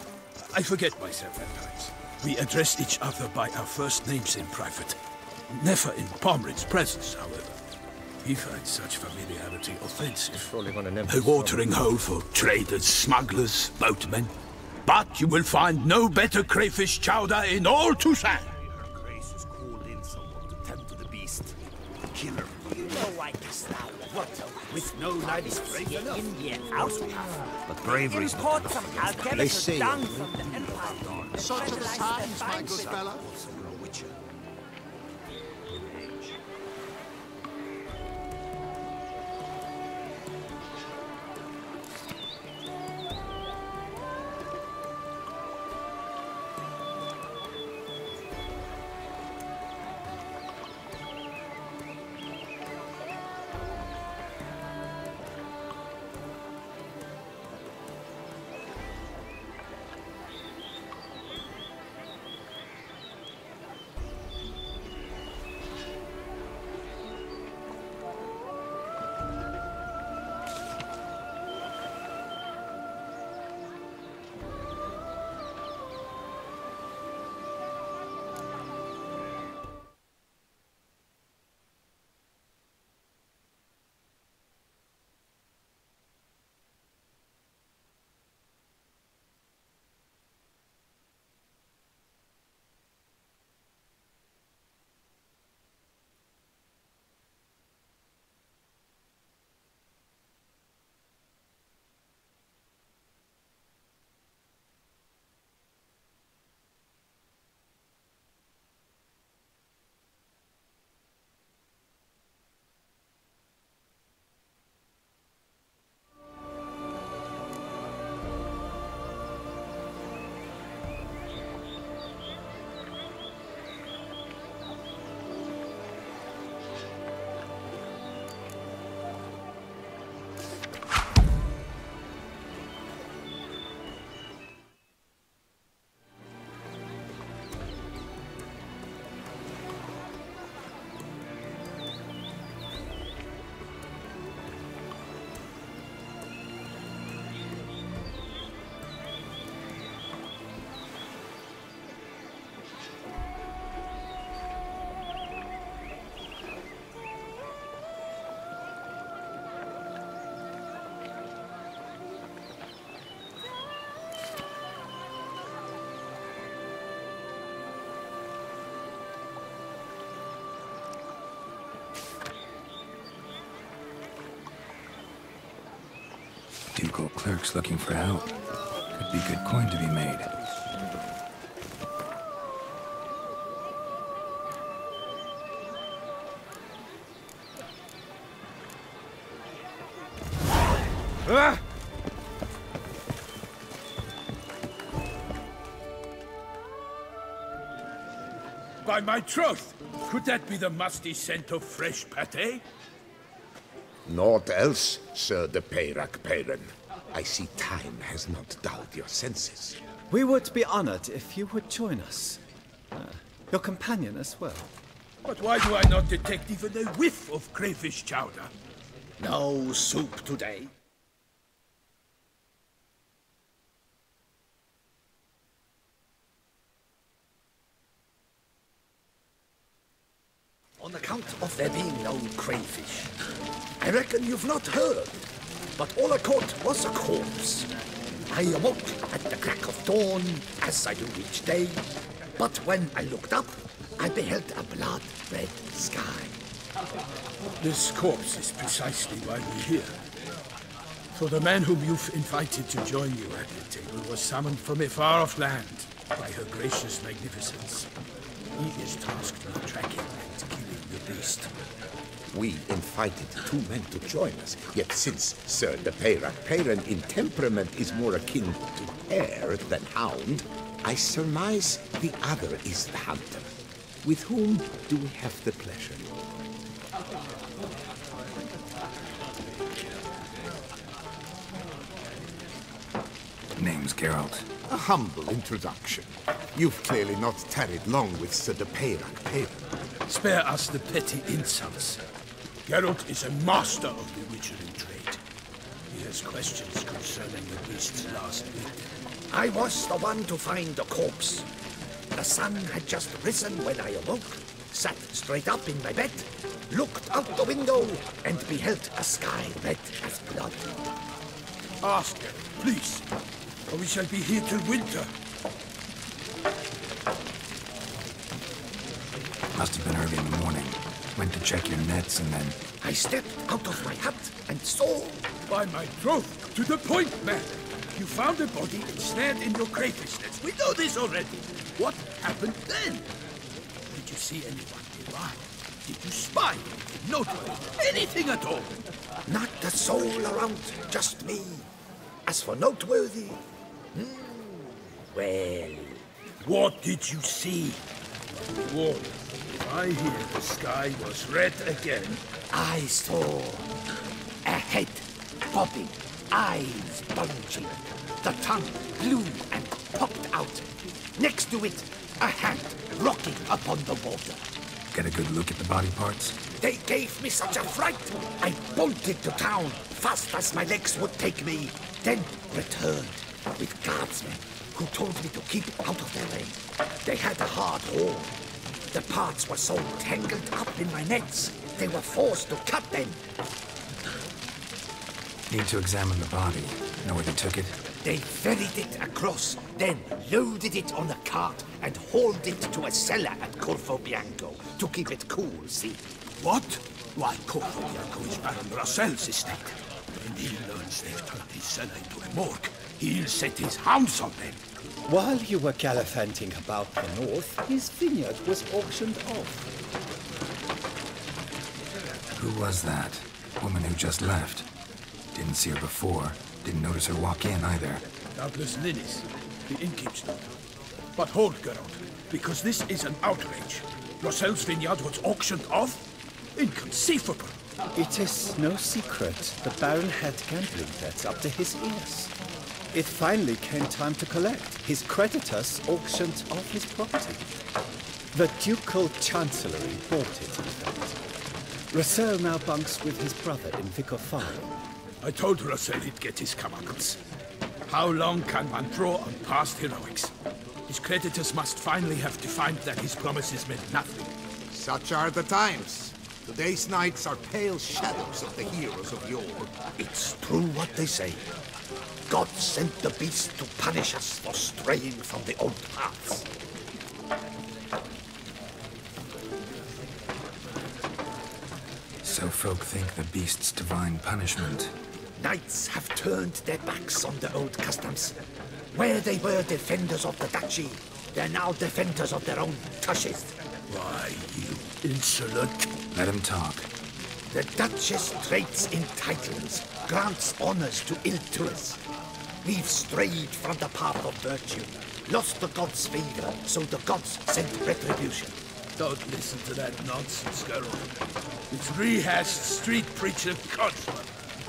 I forget myself at times. We address each other by our first names in private. Never in Pomrin's presence, however. He finds such familiarity offensive. A watering hole for traders, smugglers, boatmen. But you will find no better crayfish chowder in all Toussaint. Her Grace has called in someone to tend to the beast. Kill her. You know I can style what with no knives in yet out. But bravery's Import not some enough. alchemists down from the Empire. Such a signs, my good fella. Ducal clerks looking for help. Could be good coin to be made. Ah! By my troth, could that be the musty scent of fresh pâté? Naught else, Sir de Peyrac-Peyran. I see time has not dulled your senses. We would be honored if you would join us. Your companion as well. But why do I not detect even a whiff of crayfish chowder? No soup today. On account of there being no crayfish, I reckon you've not heard, but all I caught was a corpse. I awoke at the crack of dawn, as I do each day, but when I looked up, I beheld a blood-red sky. This corpse is precisely why we're here. For the man whom you've invited to join you at the table was summoned from a far-off land by her gracious magnificence. He is tasked with tracking and killing the beast. We invited two men to join us, yet since Sir de Peyrac-Peyran in temperament is more akin to hare than hound, I surmise the other is the hunter. With whom do we have the pleasure? Name's Geralt. A humble introduction. You've clearly not tarried long with Sir de Peyrac-Peyran. Spare us the petty insults. Geralt is a master of the witchering trade. He has questions concerning the beast's last victim. I was the one to find the corpse. The sun had just risen when I awoke, sat straight up in my bed, looked out the window, and beheld a sky red as blood. Ask her, please. or we shall be here till winter. Must have been early in the morning. Went to check your nets and then... I stepped out of my hut and saw... By my troth, to the point, man. You found a body ensnared in your crayfish nets. We know this already. What happened then? Did you see anyone nearby? Did you spy? Noteworthy? Anything at all? Not a soul around, just me. As for noteworthy... well... What did you see? Warn, if I hear the sky was red again... I saw a head popping, eyes bulging, the tongue blue and popped out. Next to it, a hand rocking upon the water. Get a good look at the body parts? They gave me such a fright. I bolted to town fast as my legs would take me, then returned with guardsmen who told me to keep out of their way. They had a hard haul. The parts were so tangled up in my nets, they were forced to cut them. Need to examine the body. Know where they took it? They ferried it across, then loaded it on a cart and hauled it to a cellar at Corvo Bianco to keep it cool, see? What? Why, Corvo Bianco is Baron Russell's estate. When he learns they've turned his cellar into a morgue, he'll set his hounds on them. While you were gallivanting about the north, his vineyard was auctioned off. Who was that? Woman who just left. Didn't see her before. Didn't notice her walk in either. Doubtless Linnis, the innkeep's daughter. But hold, Geralt, because this is an outrage. Russell's vineyard was auctioned off? Inconceivable. It is no secret the Baron had gambling debts up to his ears. It finally came time to collect. His creditors auctioned off his property. The Ducal Chancellery bought it, in fact. Russell now bunks with his brother in Vicar Farm. I told Russell he'd get his comeuppance. How long can one draw on past heroics? His creditors must finally have to find that his promises meant nothing. Such are the times. Today's knights are pale shadows of the heroes of yore. It's true what they say. God sent the beast to punish us for straying from the old paths. So folk think the beast's divine punishment. Knights have turned their backs on the old customs. Where they were defenders of the duchy, they're now defenders of their own tushes. Why, you insolent... Let him talk. The Duchess trades in titles, grants honors to ill-doers. We've strayed from the path of virtue, lost the gods' favor, so the gods sent retribution. Don't listen to that nonsense, Geralt. It's rehashed street preacher codsword.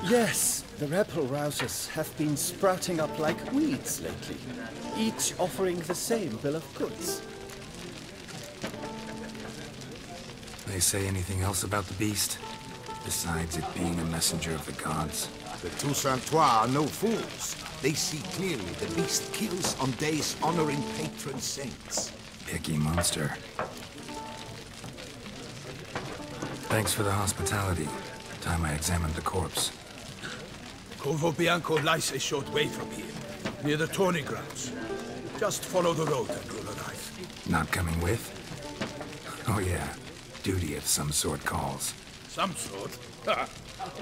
Yes, the rebel-rousers have been sprouting up like weeds lately, each offering the same bill of goods. They say anything else about the beast? Besides it being a messenger of the gods? The Toussaintois are no fools. They see clearly the beast kills on days honoring patron saints. Picky monster. Thanks for the hospitality. Time I examined the corpse. Corvo Bianco lies a short way from here, near the tourney grounds. Just follow the road and roll a knife. Not coming with? Oh yeah, duty of some sort calls. Some sort? Ha!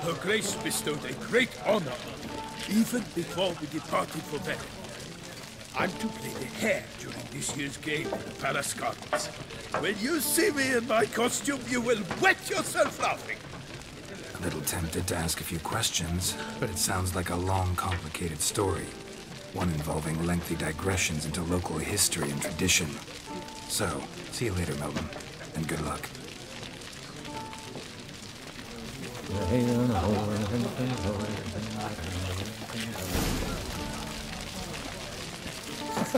Her Grace bestowed a great honor on me, even before we departed for bed. I'm to play the hare during this year's game in the Palace Gardens. When you see me in my costume, you will wet yourself laughing. A little tempted to ask a few questions, but it sounds like a long, complicated story. One involving lengthy digressions into local history and tradition. So, see you later, Milton, and good luck.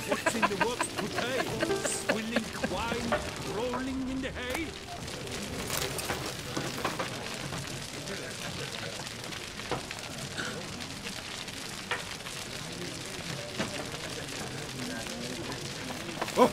What's in the works today? Swilling wine, rolling in the hay? Oh!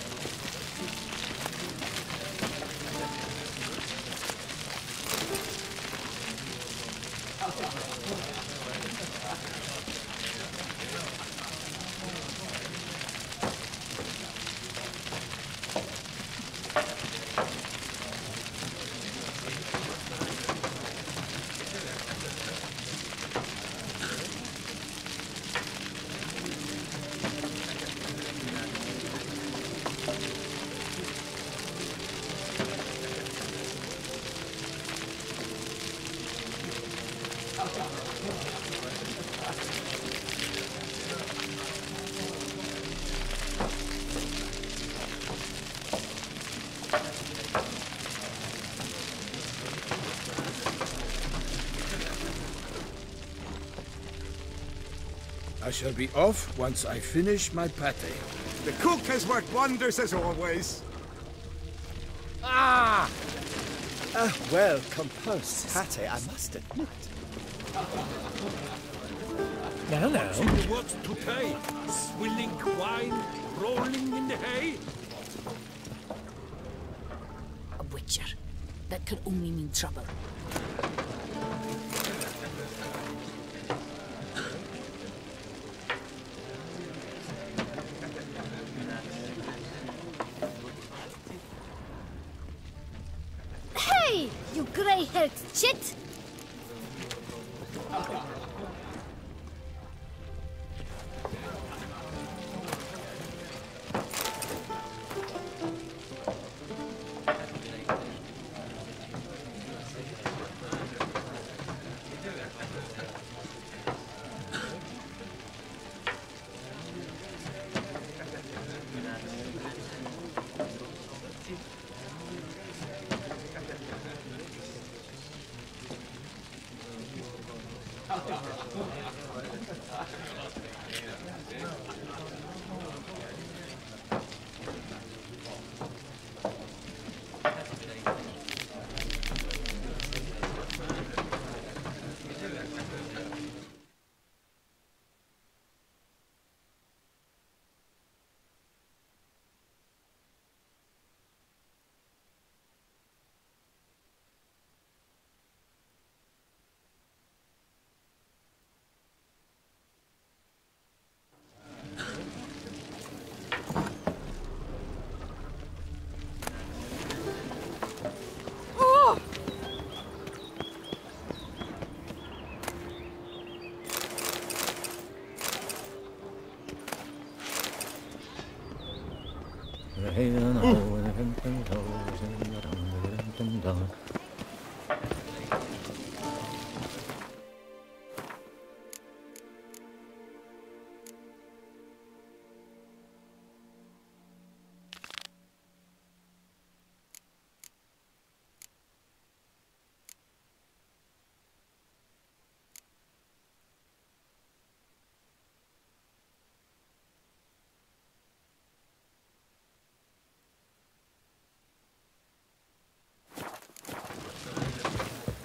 I shall be off once I finish my pate. The cook has worked wonders as always. Ah! A well-composed pate, I must admit. Now. What's today? Swilling wine, rolling in the hay? A witcher. That could only mean trouble. Hey, you grey-haired chit!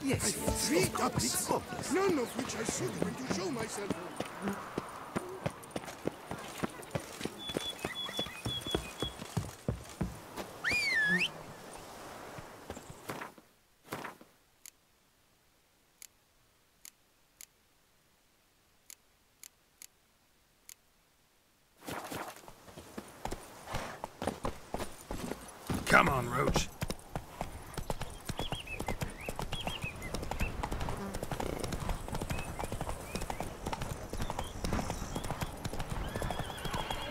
Yes, three topics, none of which I should when to show myself. Come on, Roach.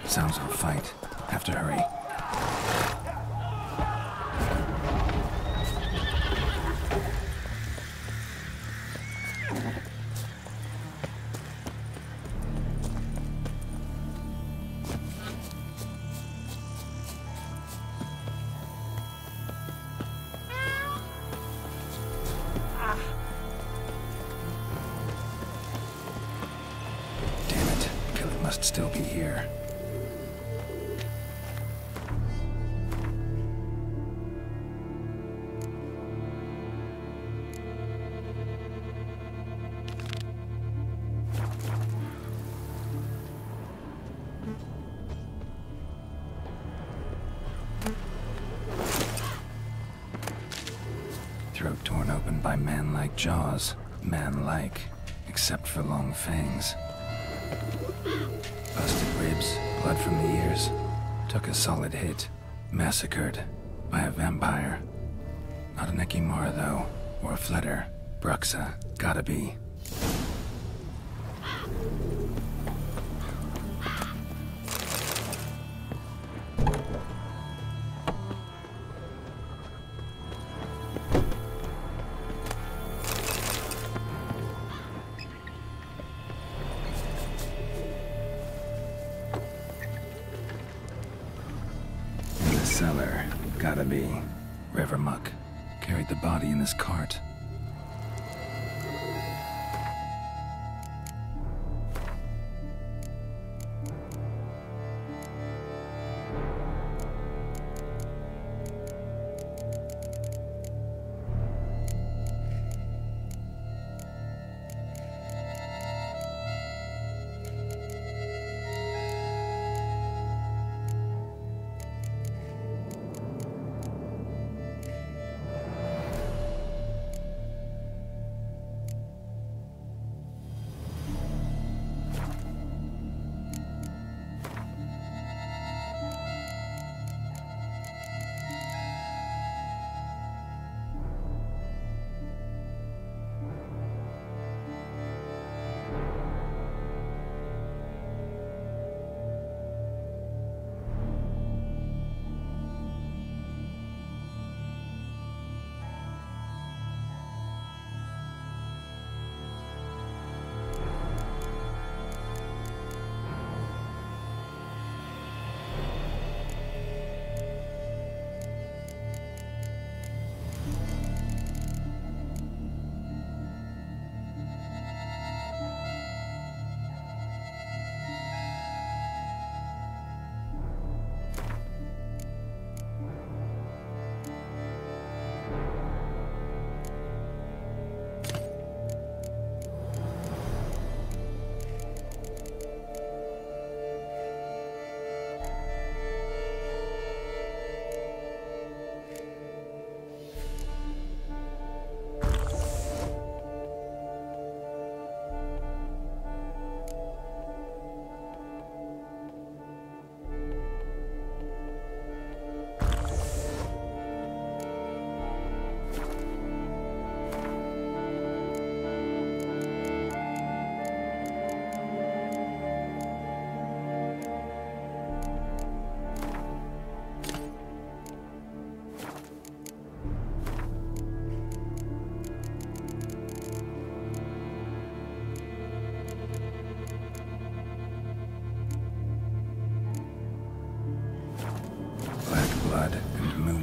Sounds of a fight. Have to hurry. Damn it. Killer must still be here. Throat torn open by man-like jaws. Man-like, except for long fangs. Busted ribs, blood from the ears. Took a solid hit. Massacred by a vampire. Not an Ekimara, though, or a Fletter. Bruxa, gotta be. Cellar. Gotta be. River muck. Carried the body in his cart.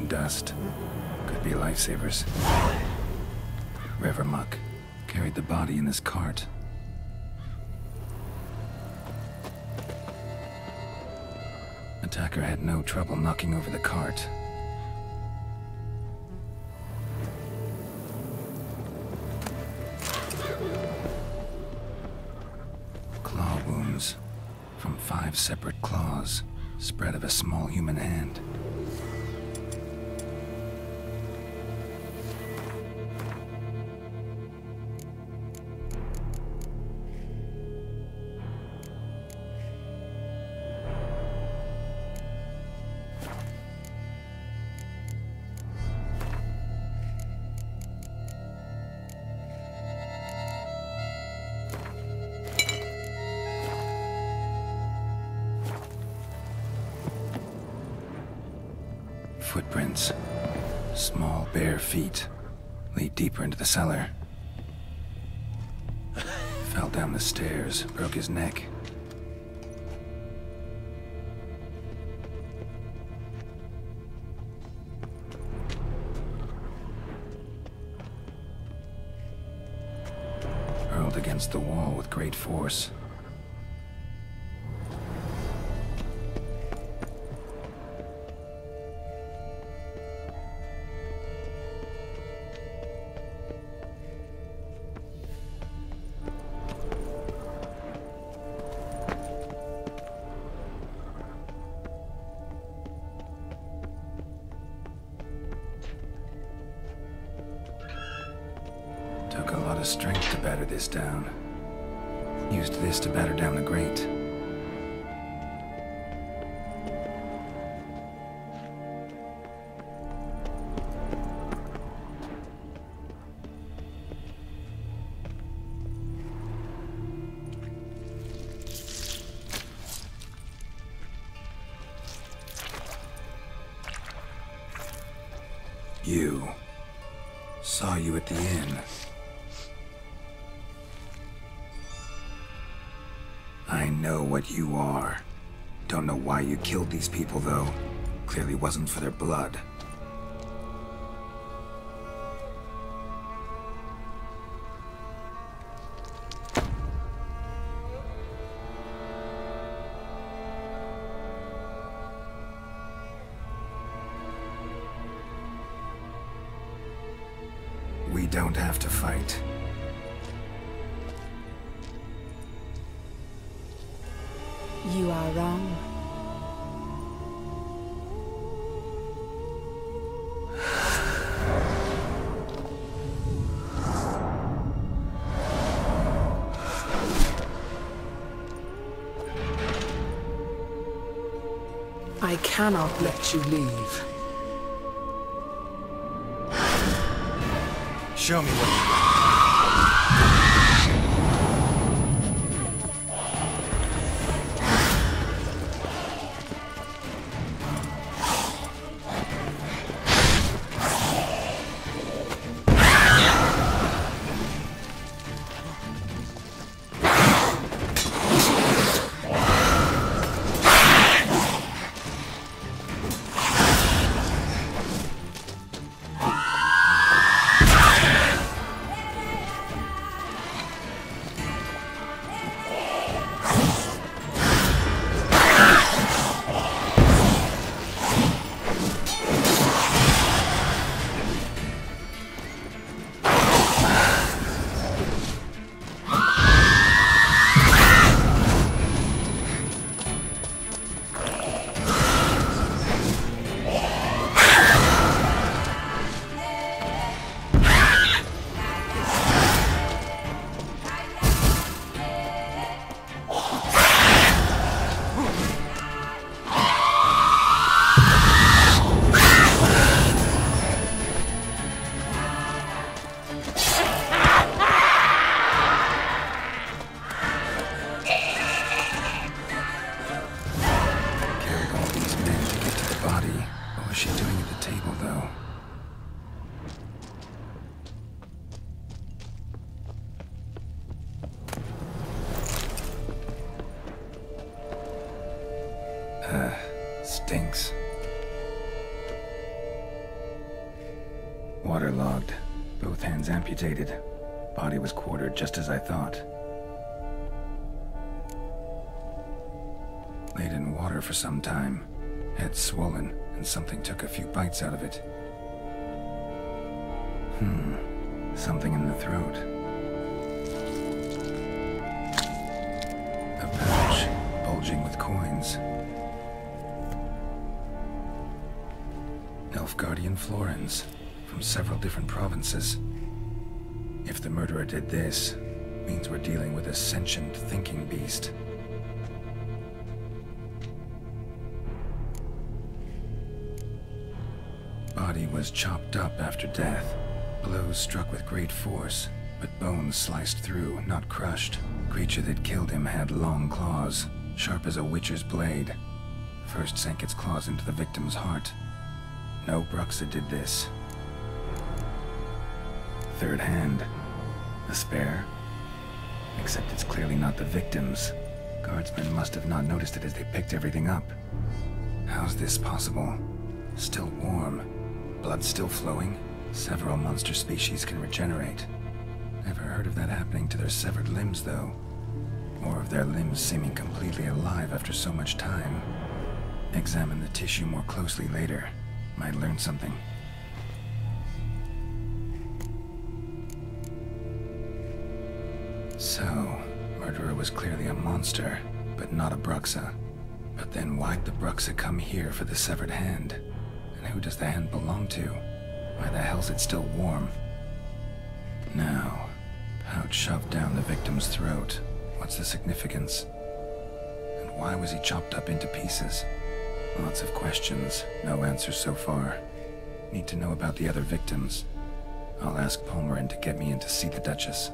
dust. Could be lifesavers. River muck carried the body in this cart. Attacker had no trouble knocking over the cart. Claw wounds from 5 separate claws, spread of a small human hand. Footprints. Small, bare feet. Lead deeper into the cellar. Fell down the stairs, broke his neck. Hurled against the wall with great force. Took a lot of strength to batter this down. Used this to batter down the grate. You. Saw you at the inn. I know what you are. Don't know why you killed these people, though. Clearly wasn't for their blood. We don't have to fight. You are wrong. I cannot let you leave. Show me what you got. Stinks. Waterlogged. Both hands amputated. Body was quartered just as I thought. Laid in water for some time. Head swollen, and something took a few bites out of it. Something in the throat. A pouch, bulging with coins. Nilfgaardian florins, from several different provinces. If the murderer did this, means we're dealing with a sentient thinking beast. Body was chopped up after death. Blows struck with great force, but bones sliced through, not crushed. Creature that killed him had long claws, sharp as a witcher's blade. First sank its claws into the victim's heart. No Bruxa did this. Third hand. A spare? Except it's clearly not the victim's. Guardsmen must have not noticed it as they picked everything up. How's this possible? Still warm. Blood still flowing? Several monster species can regenerate. Never heard of that happening to their severed limbs, though. Or of their limbs seeming completely alive after so much time. Examine the tissue more closely later. Might learn something. So, murderer was clearly a monster, but not a Bruxa. But then why'd the Bruxa come here for the severed hand? And who does the hand belong to? Why the hell's it still warm? Now, pouch shoved down the victim's throat. What's the significance? And why was he chopped up into pieces? Lots of questions, no answers so far. Need to know about the other victims. I'll ask Palmerin to get me in to see the Duchess.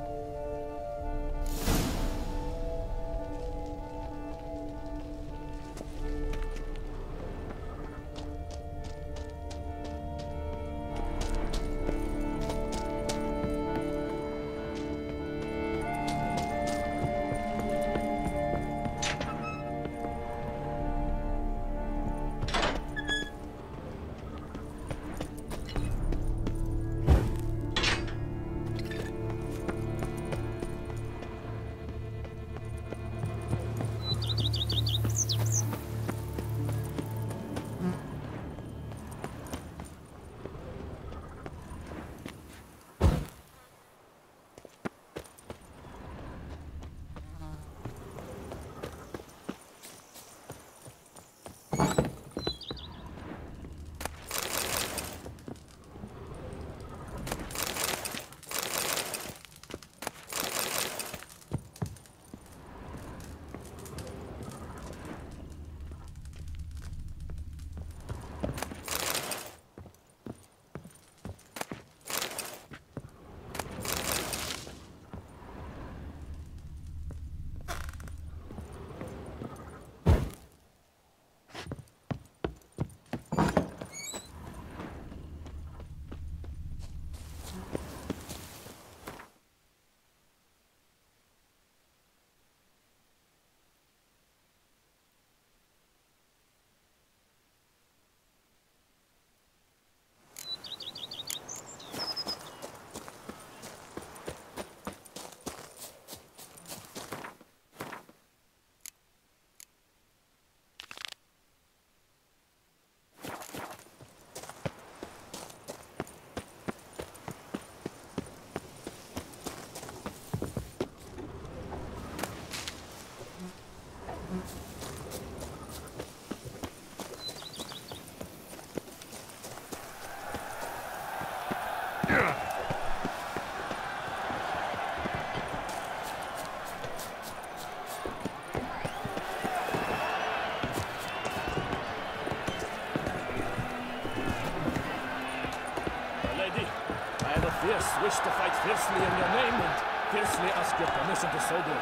Wish to fight fiercely in your name and fiercely ask your permission to so do.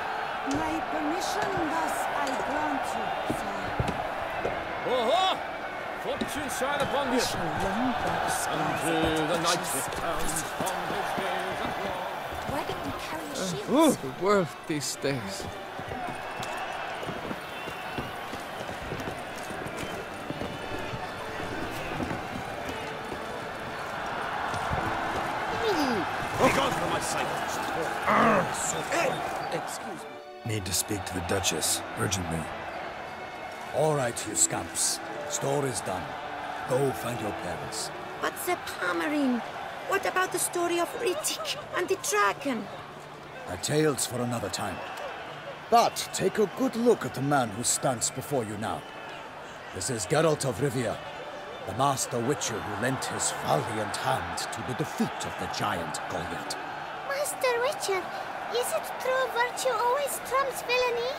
My permission, thus I grant you, sir. Oh-ho! Fortune shine upon you! Unto the night returns from his days and war. Why don't we carry shields? The world these days. Need to speak to the Duchess, urgently. All right, you scamps. Store is done. Go find your parents. But the Pomerine, what about the story of Rittik and the dragon? A tale's for another time. But take a good look at the man who stands before you now. This is Geralt of Rivia, the master witcher who lent his valiant hand to the defeat of the giant Goliath. Master Witcher, is it true virtue always trumps villainy?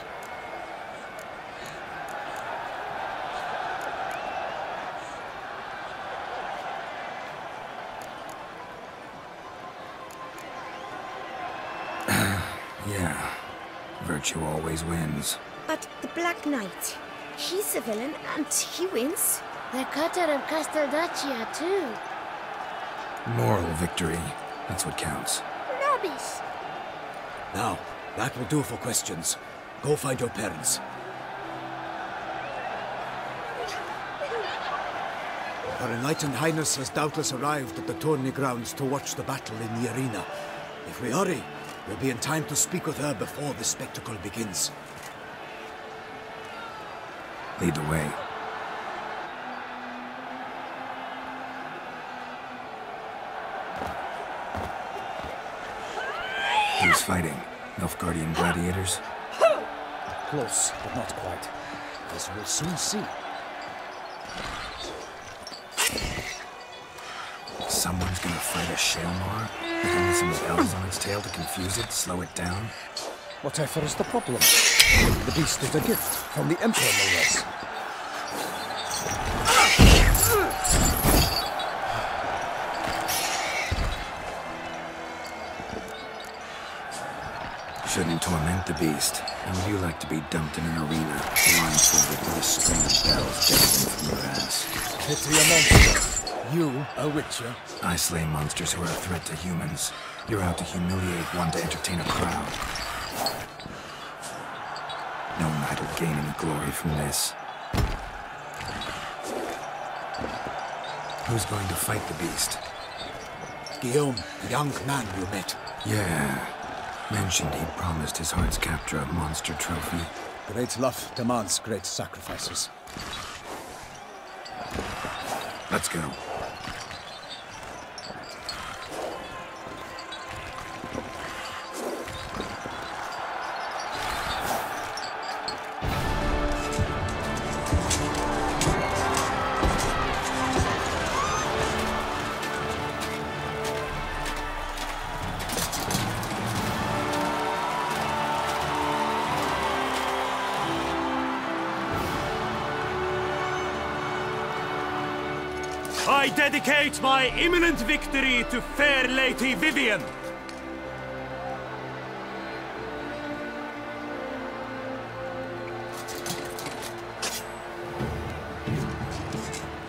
Yeah, virtue always wins. But the Black Knight, he's a villain and he wins. The cutter of Casteldacia, too. Moral victory, that's what counts. Rubbish. Now, that will do for questions. Go find your parents. Her Enlightened Highness has doubtless arrived at the tourney grounds to watch the battle in the arena. If we hurry, we'll be in time to speak with her before the spectacle begins. Lead the way. Who's fighting? Nilfgaardian gladiators? Close, but not quite. As we'll soon see. Someone's gonna fight a Shalmar? With some bells on its tail to confuse it, slow it down? Whatever is the problem? The beast is a gift from the Emperor, no less. Shouldn't torment the beast. How would you like to be dumped in an arena, blindfolded with a string of bells dangling from your ass? Pity a monster. You, a witcher? I slay monsters who are a threat to humans. You're out to humiliate one to entertain a crowd. No knight will gain any glory from this. Who's going to fight the beast? Guillaume, the young man you met. Yeah. Mentioned he promised his heart's capture a monster trophy. Great love demands great sacrifices. Let's go. I dedicate my imminent victory to fair Lady Vivian.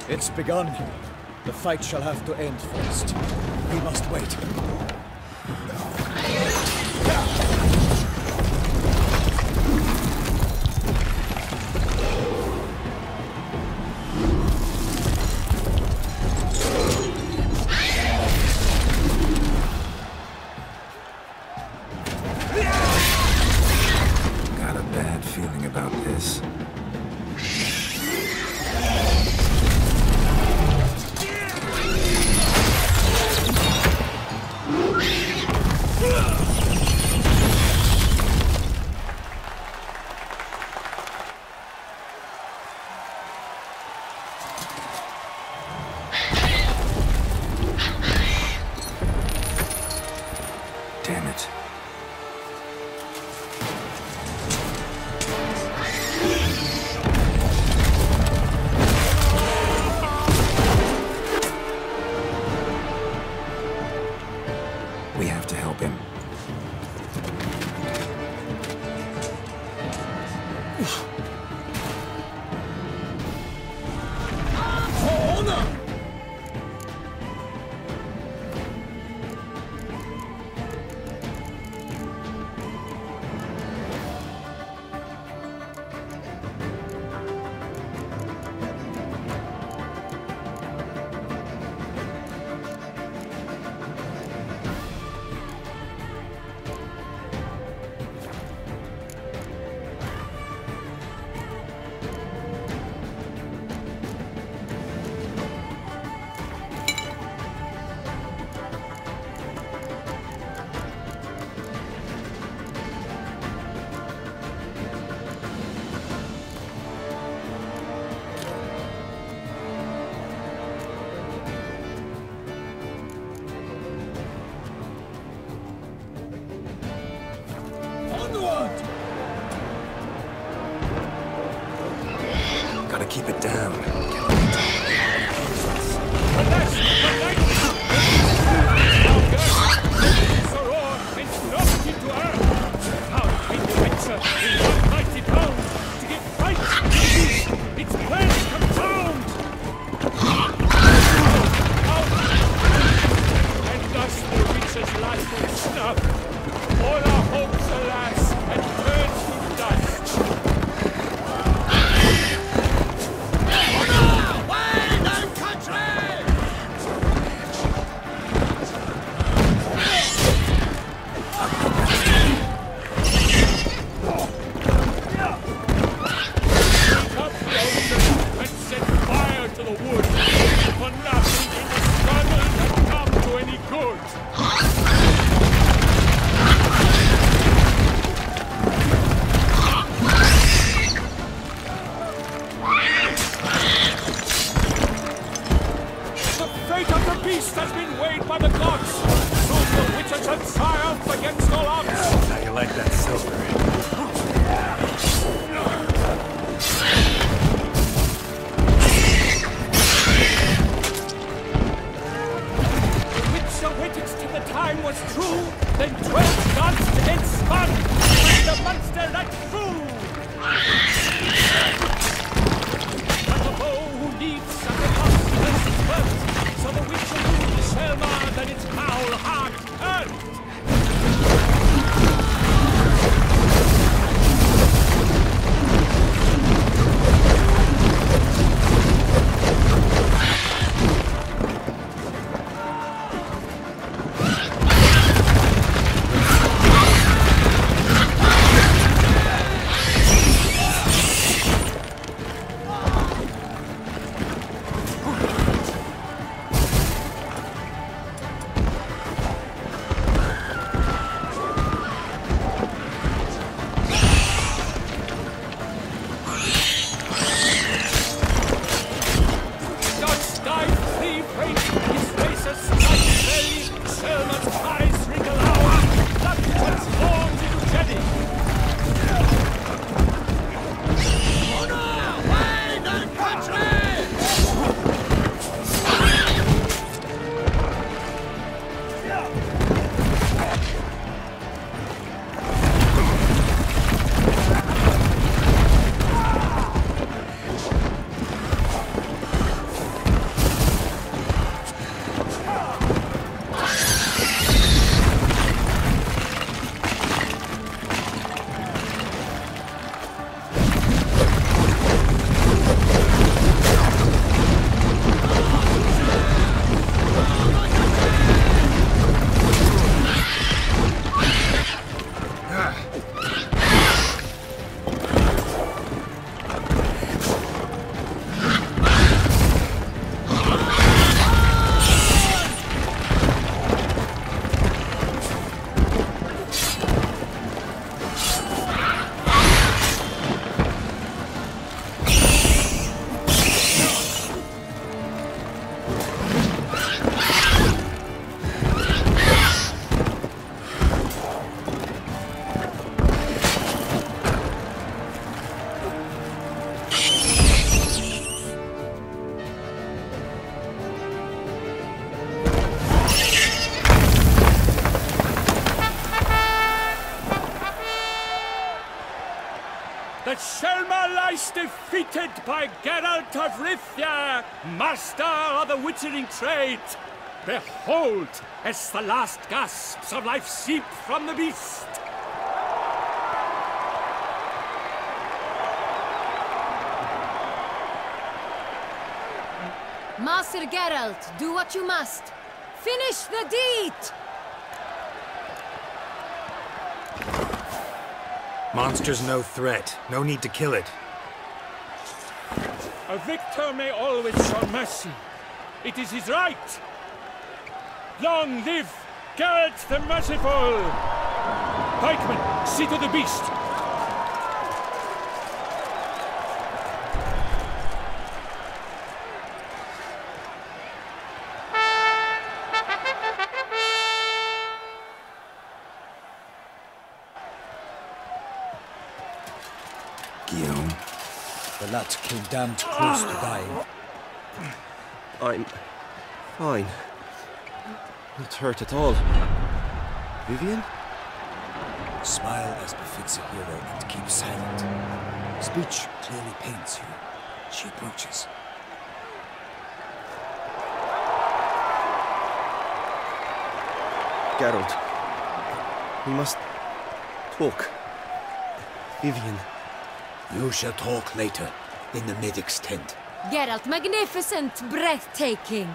It's begun. The fight shall have to end first. We must wait. Got a bad feeling about this. Damn it. We have to help him. gotta keep it down. that Selma lies defeated by Geralt of Rivia, master of the witchering trade. Behold, as the last gasps of life seep from the beast. Master Geralt, do what you must. Finish the deed! Monster's no threat. No need to kill it. A victor may always show mercy. It is his right. Long live Geralt the Merciful! Pikeman, see to the beast. Guillaume, The lad came damned close to dying. I'm fine. Not hurt at all. Vivian? Smile as befits a hero and keep silent. Speech clearly pains you. She approaches. Geralt. We must talk. Vivian. You shall talk later, in the medic's tent. Geralt, magnificent, breathtaking.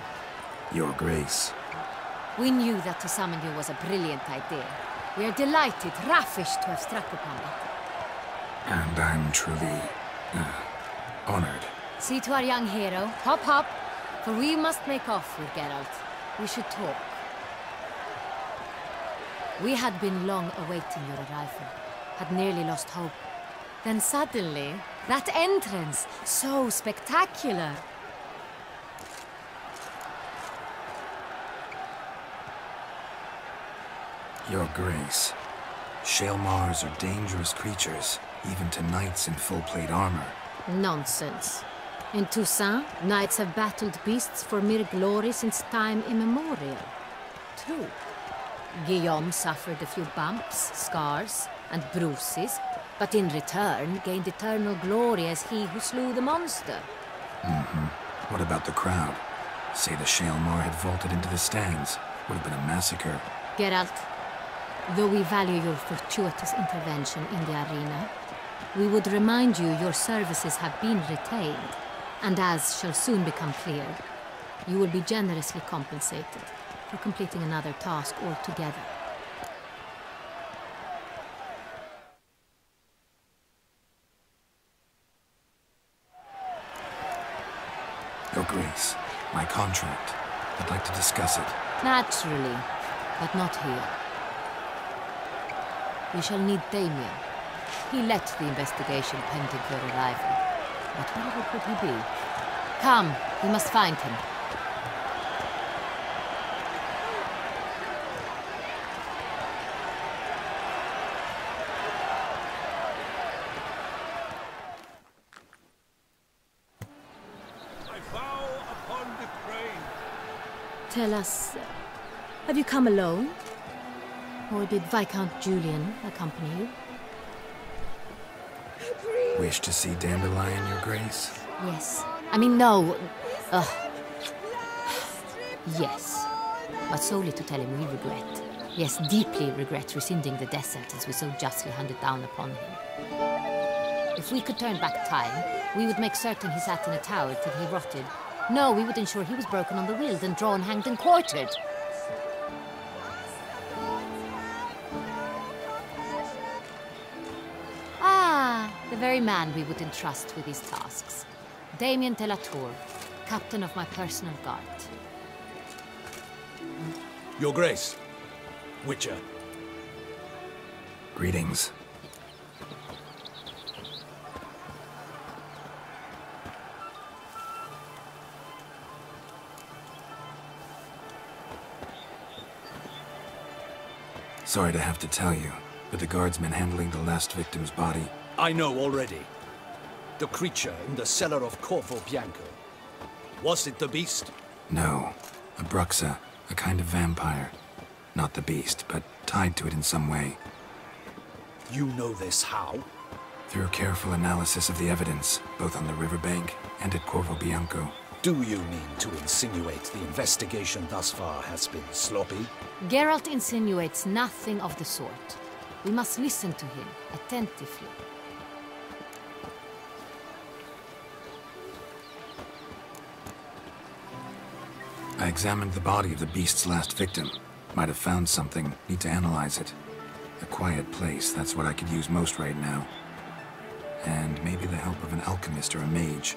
Your Grace. We knew that to summon you was a brilliant idea. We are delighted, ravished to have struck upon it. And I'm truly honored. See to our young hero. Hop, hop. For we must make off with Geralt. We should talk. We had been long awaiting your arrival. Had nearly lost hope. Then suddenly, that entrance, so spectacular. Your Grace. Shaelmars are dangerous creatures, even to knights in full plate armor. Nonsense. In Toussaint, knights have battled beasts for mere glory since time immemorial. True. Guillaume suffered a few bumps, scars, and bruises, but in return gained eternal glory as he who slew the monster. What about the crowd? Say the Shaelmar had vaulted into the stands. Would have been a massacre. Geralt, though we value your fortuitous intervention in the arena, we would remind you your services have been retained, and as shall soon become clear, you will be generously compensated for completing another task altogether. Your Grace, my contract. I'd like to discuss it. Naturally, but not here. We shall need Damien. He led the investigation pending your arrival. But where could he be? Come, we must find him. Tell us, have you come alone? Or did Viscount Julian accompany you? Wish to see Dandelion, Your Grace? Yes. I mean, no. Yes. But solely to tell him we regret. Yes, deeply regret rescinding the death sentence we so justly handed down upon him. If we could turn back time, we would make certain he sat in a tower till he rotted. No, we would ensure he was broken on the wheel, then drawn, hanged, and quartered. Ah, the very man we would entrust with these tasks. Damien de la Tour, captain of my personal guard. Your Grace. Witcher. Greetings. Sorry to have to tell you, but the guardsman handling the last victim's body... I know already. The creature in the cellar of Corvo Bianco. Was it the beast? No. A Bruxa, a kind of vampire. Not the beast, but tied to it in some way. You know this how? Through careful analysis of the evidence, both on the riverbank and at Corvo Bianco. Do you mean to insinuate the investigation thus far has been sloppy? Geralt insinuates nothing of the sort. We must listen to him attentively. I examined the body of the beast's last victim. Might have found something. Need to analyze it. A quiet place, that's what I could use most right now. And maybe the help of an alchemist or a mage.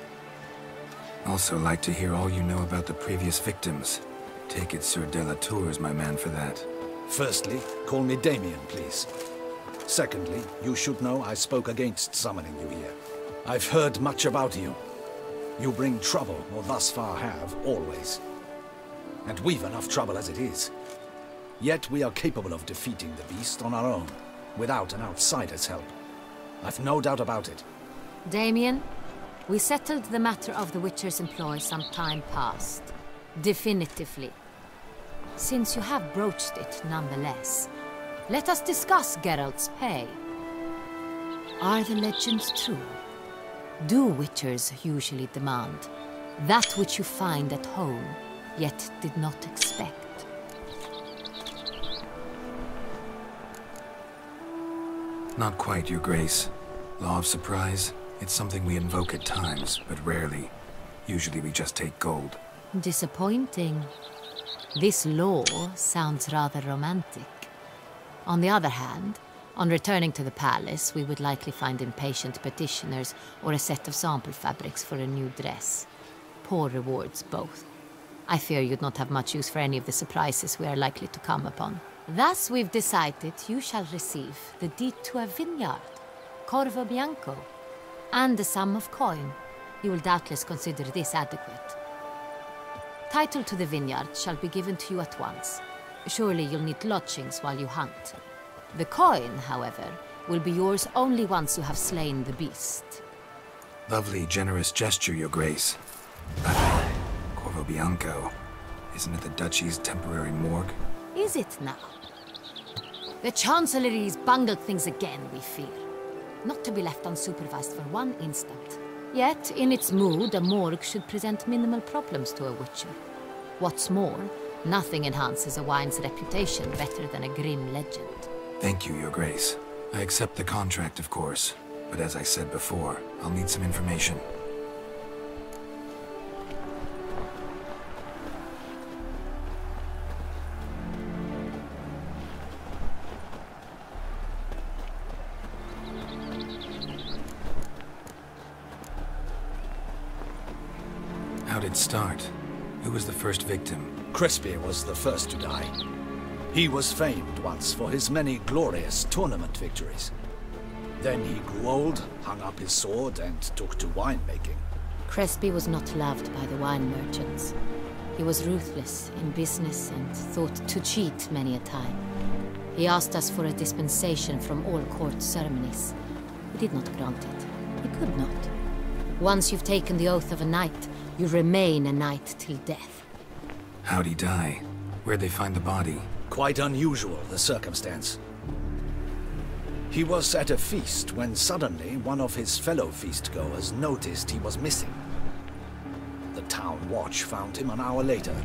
Also like to hear all you know about the previous victims. Take it Sir de la Tour is my man for that. Firstly, call me Damien, please. Secondly, you should know I spoke against summoning you here. I've heard much about you. You bring trouble, or thus far have, always. And we've enough trouble as it is. Yet we are capable of defeating the beast on our own, without an outsider's help. I've no doubt about it. Damien, We settled the matter of the Witcher's employ some time past. Definitively. Since you have broached it nonetheless, let us discuss Geralt's pay. Are the legends true? Do Witchers usually demand that which you find at home, yet did not expect? Not quite, Your Grace. Law of surprise, it's something we invoke at times, but rarely. Usually we just take gold. Disappointing. This law sounds rather romantic. On the other hand, on returning to the palace, we would likely find impatient petitioners or a set of sample fabrics for a new dress. Poor rewards, both. I fear you'd not have much use for any of the surprises we are likely to come upon. Thus, we've decided you shall receive the deed to a vineyard, Corvo Bianco, and a sum of coin. You will doubtless consider this adequate. Title to the vineyard shall be given to you at once. Surely you'll need lodgings while you hunt. The coin, however, will be yours only once you have slain the beast. Lovely, generous gesture, Your Grace. Corvo Bianco, isn't it the Duchy's temporary morgue? Is it now? The Chancellery's bungled things again, we fear. Not to be left unsupervised for one instant. Yet, in its mood, a morgue should present minimal problems to a Witcher. What's more, nothing enhances a wine's reputation better than a grim legend. Thank you, Your Grace. I accept the contract, of course. But as I said before, I'll need some information. How'd it start? Who was the first victim? Crespi was the first to die. He was famed once for his many glorious tournament victories. Then he grew old, hung up his sword, and took to winemaking. Crespi was not loved by the wine merchants. He was ruthless in business and thought to cheat many a time. He asked us for a dispensation from all court ceremonies. We did not grant it. We could not. Once you've taken the oath of a knight, you remain a knight till death. How'd he die? Where'd they find the body? Quite unusual, the circumstance. He was at a feast when suddenly one of his fellow feastgoers noticed he was missing. The town watch found him an hour later,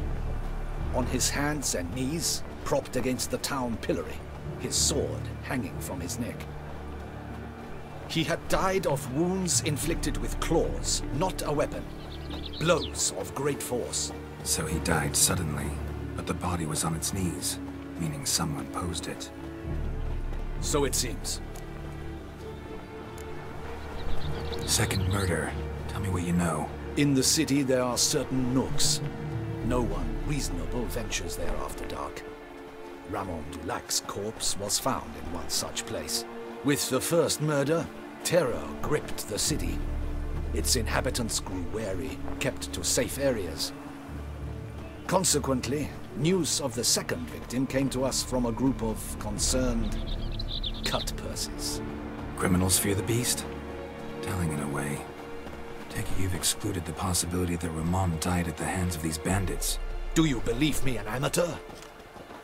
on his hands and knees, propped against the town pillory, his sword hanging from his neck. He had died of wounds inflicted with claws, not a weapon. Blows of great force. So he died suddenly, but the body was on its knees, meaning someone posed it. So it seems. Second murder. Tell me what you know. In the city there are certain nooks. No one reasonable ventures there after dark. Ramon Dulac's corpse was found in one such place. With the first murder, terror gripped the city. Its inhabitants grew wary, kept to safe areas. Consequently, news of the second victim came to us from a group of concerned cut-purses. Criminals fear the beast? Telling in a way. Take it you've excluded the possibility that Ramon died at the hands of these bandits. Do you believe me, an amateur?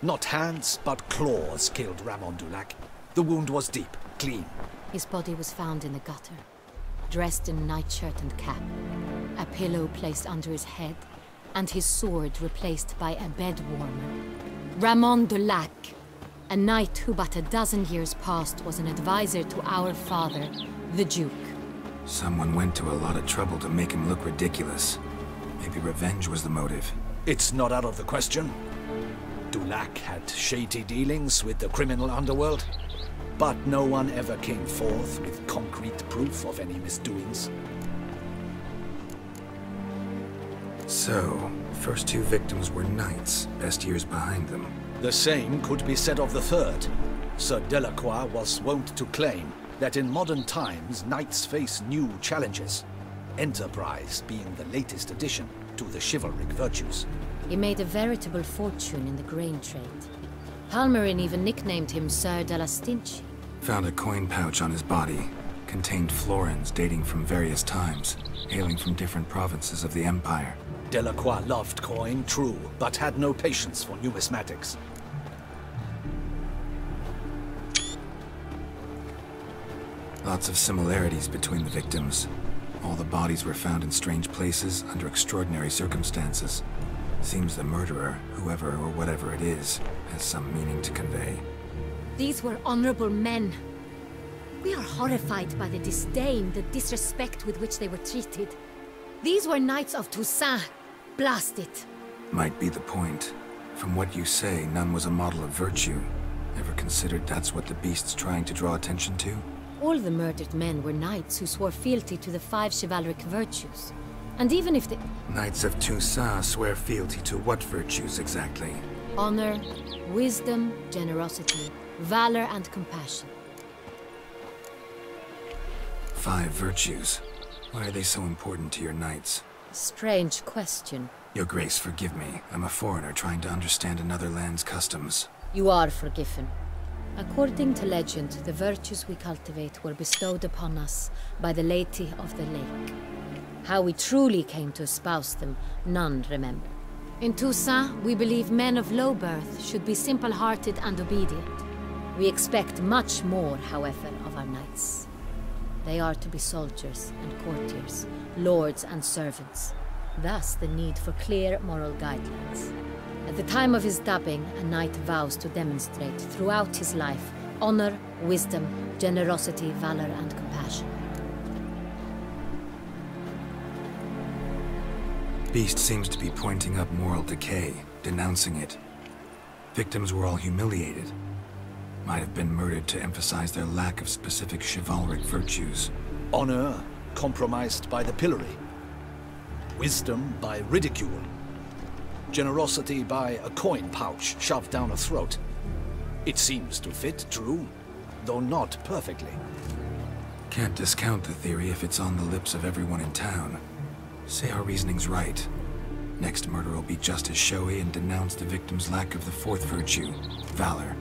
Not hands, but claws killed Ramon Dulac. The wound was deep, clean. His body was found in the gutter, dressed in nightshirt and cap, a pillow placed under his head, and his sword replaced by a bed warmer. Ramon Dulac, a knight who but a dozen years past was an advisor to our father, the Duke. Someone went to a lot of trouble to make him look ridiculous. Maybe revenge was the motive. It's not out of the question. Dulac had shady dealings with the criminal underworld, but no one ever came forth with concrete proof of any misdoings. So, first two victims were knights, best years behind them. The same could be said of the third. Sir Delacroix was wont to claim that in modern times knights face new challenges, enterprise being the latest addition to the chivalric virtues. He made a veritable fortune in the grain trade. Palmerin even nicknamed him Sir de la Stinch. Found a coin pouch on his body. contained florins dating from various times, hailing from different provinces of the Empire. Delacroix loved coin, true, but had no patience for numismatics. Lots of similarities between the victims. All the bodies were found in strange places under extraordinary circumstances. Seems the murderer, whoever or whatever it is, has some meaning to convey. These were honorable men. We are horrified by the disdain, the disrespect with which they were treated. These were knights of Toussaint. Blast it. Might be the point. From what you say, none was a model of virtue. Ever considered that's what the beast's trying to draw attention to? All the murdered men were knights who swore fealty to the 5 chivalric virtues. And even if the... Knights of Toussaint swear fealty to what virtues exactly? Honor, wisdom, generosity, valor, and compassion. 5 virtues. Why are they so important to your knights? Strange question. Your Grace, forgive me. I'm a foreigner trying to understand another land's customs. You are forgiven. According to legend, the virtues we cultivate were bestowed upon us by the Lady of the Lake. How we truly came to espouse them, none remember. In Toussaint, we believe men of low birth should be simple-hearted and obedient. We expect much more, however, of our knights. They are to be soldiers and courtiers, lords and servants. Thus, the need for clear moral guidelines. At the time of his dubbing, a knight vows to demonstrate throughout his life honor, wisdom, generosity, valor, and compassion. Beast seems to be pointing up moral decay, denouncing it. Victims were all humiliated. Might have been murdered to emphasize their lack of specific chivalric virtues. Honor compromised by the pillory. Wisdom by ridicule. Generosity by a coin pouch shoved down a throat. It seems to fit, true, though not perfectly. Can't discount the theory if it's on the lips of everyone in town. Say our reasoning's right. Next murder will be just as showy and denounce the victim's lack of the 4th virtue, valor.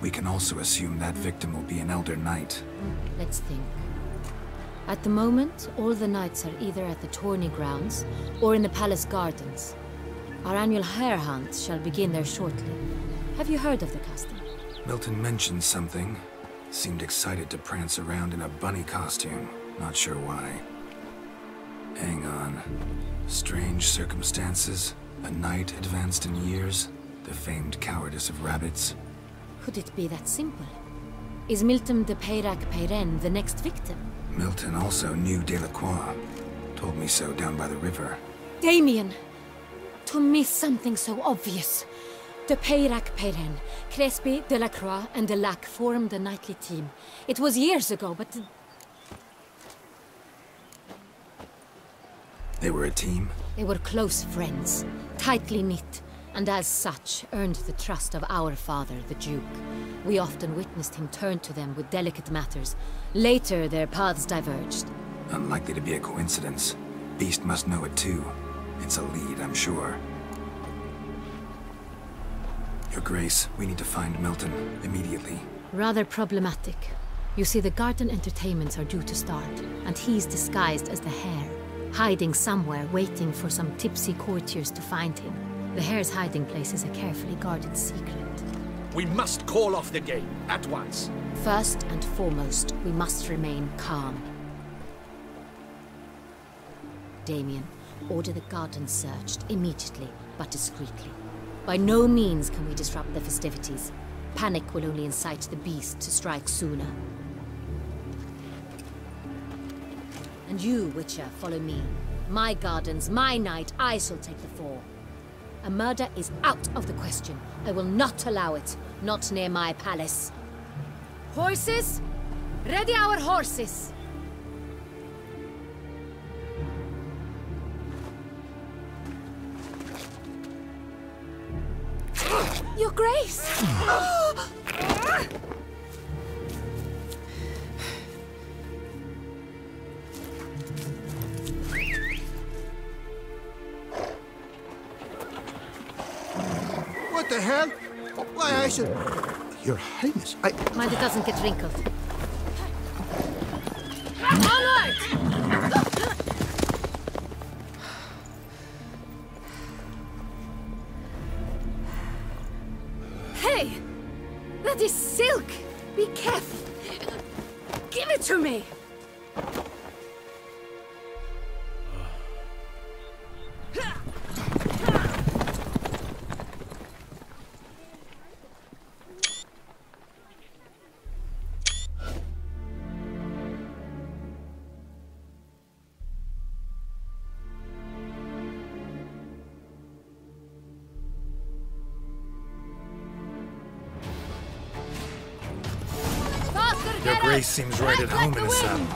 We can also assume that victim will be an elder knight. Let's think. At the moment, all the knights are either at the tourney grounds or in the palace gardens. Our annual hare hunt shall begin there shortly. Have you heard of the custom? Milton mentioned something. Seemed excited to prance around in a bunny costume. Not sure why. Hang on. Strange circumstances. A knight advanced in years. The famed cowardice of rabbits. Could it be that simple? Is Milton de Peyrac-Peyren the next victim? Milton also knew Delacroix. Told me so down by the river. Damien! To miss something so obvious. De Peyrac-Peyren, Crespi, Delacroix, and Delac formed a knightly team. It was years ago, but... They were a team? They were close friends, tightly knit, and as such earned the trust of our father, the Duke. We often witnessed him turn to them with delicate matters. Later, their paths diverged. Unlikely to be a coincidence. Beast must know it too. It's a lead, I'm sure. Your Grace, we need to find Milton, immediately. Rather problematic. You see, the garden entertainments are due to start, and he's disguised as the hare, hiding somewhere, waiting for some tipsy courtiers to find him. The hare's hiding place is a carefully guarded secret. We must call off the game, at once. First and foremost, we must remain calm. Damien, order the garden searched immediately, but discreetly. By no means can we disrupt the festivities. Panic will only incite the beast to strike sooner. And you, Witcher, follow me. My gardens, my night, I shall take the fall. A murder is out of the question. I will not allow it. Not near my palace. Horses? Ready our horses! Your Grace! What the hell? Why, I should... Your Highness, Mind it doesn't get wrinkled. Onward! Hey! That is silk! Be careful! Give it to me! Your Grace seems right at home in a saddle.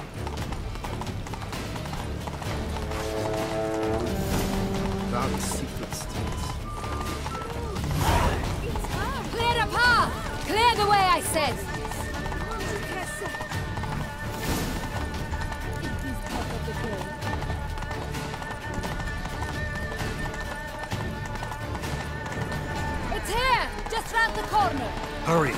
Dark secret streets. Clear the path! Clear the way, I said! It's here! Just round the corner! Hurry!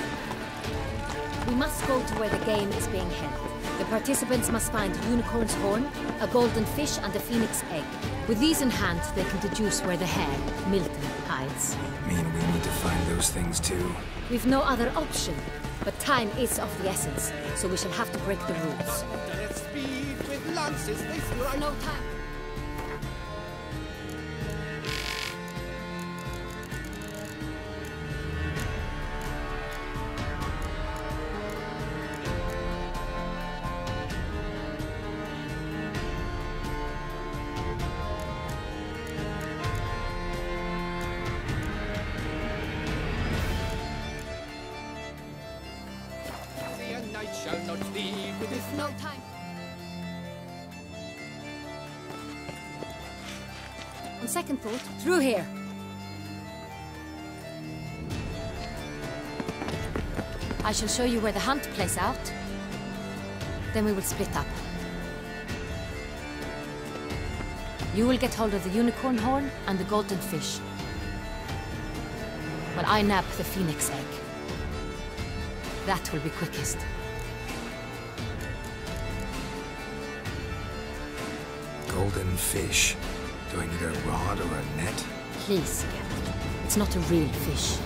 We must go to where the game is being held. The participants must find a unicorn's horn, a golden fish, and a phoenix egg. With these in hand, they can deduce where the hare, Milton, hides. Mean we need to find those things too? We've no other option. But time is of the essence, so we shall have to break the rules. Speed with lances, There's no time. shall not leave with this. No time. On second thought, through here. I shall show you where the hunt plays out. Then we will split up. You will get hold of the unicorn horn and the golden fish, while I nab the phoenix egg. That will be quickest. Golden fish. Do I need a rod or a net? Please, Captain. It's not a real fish.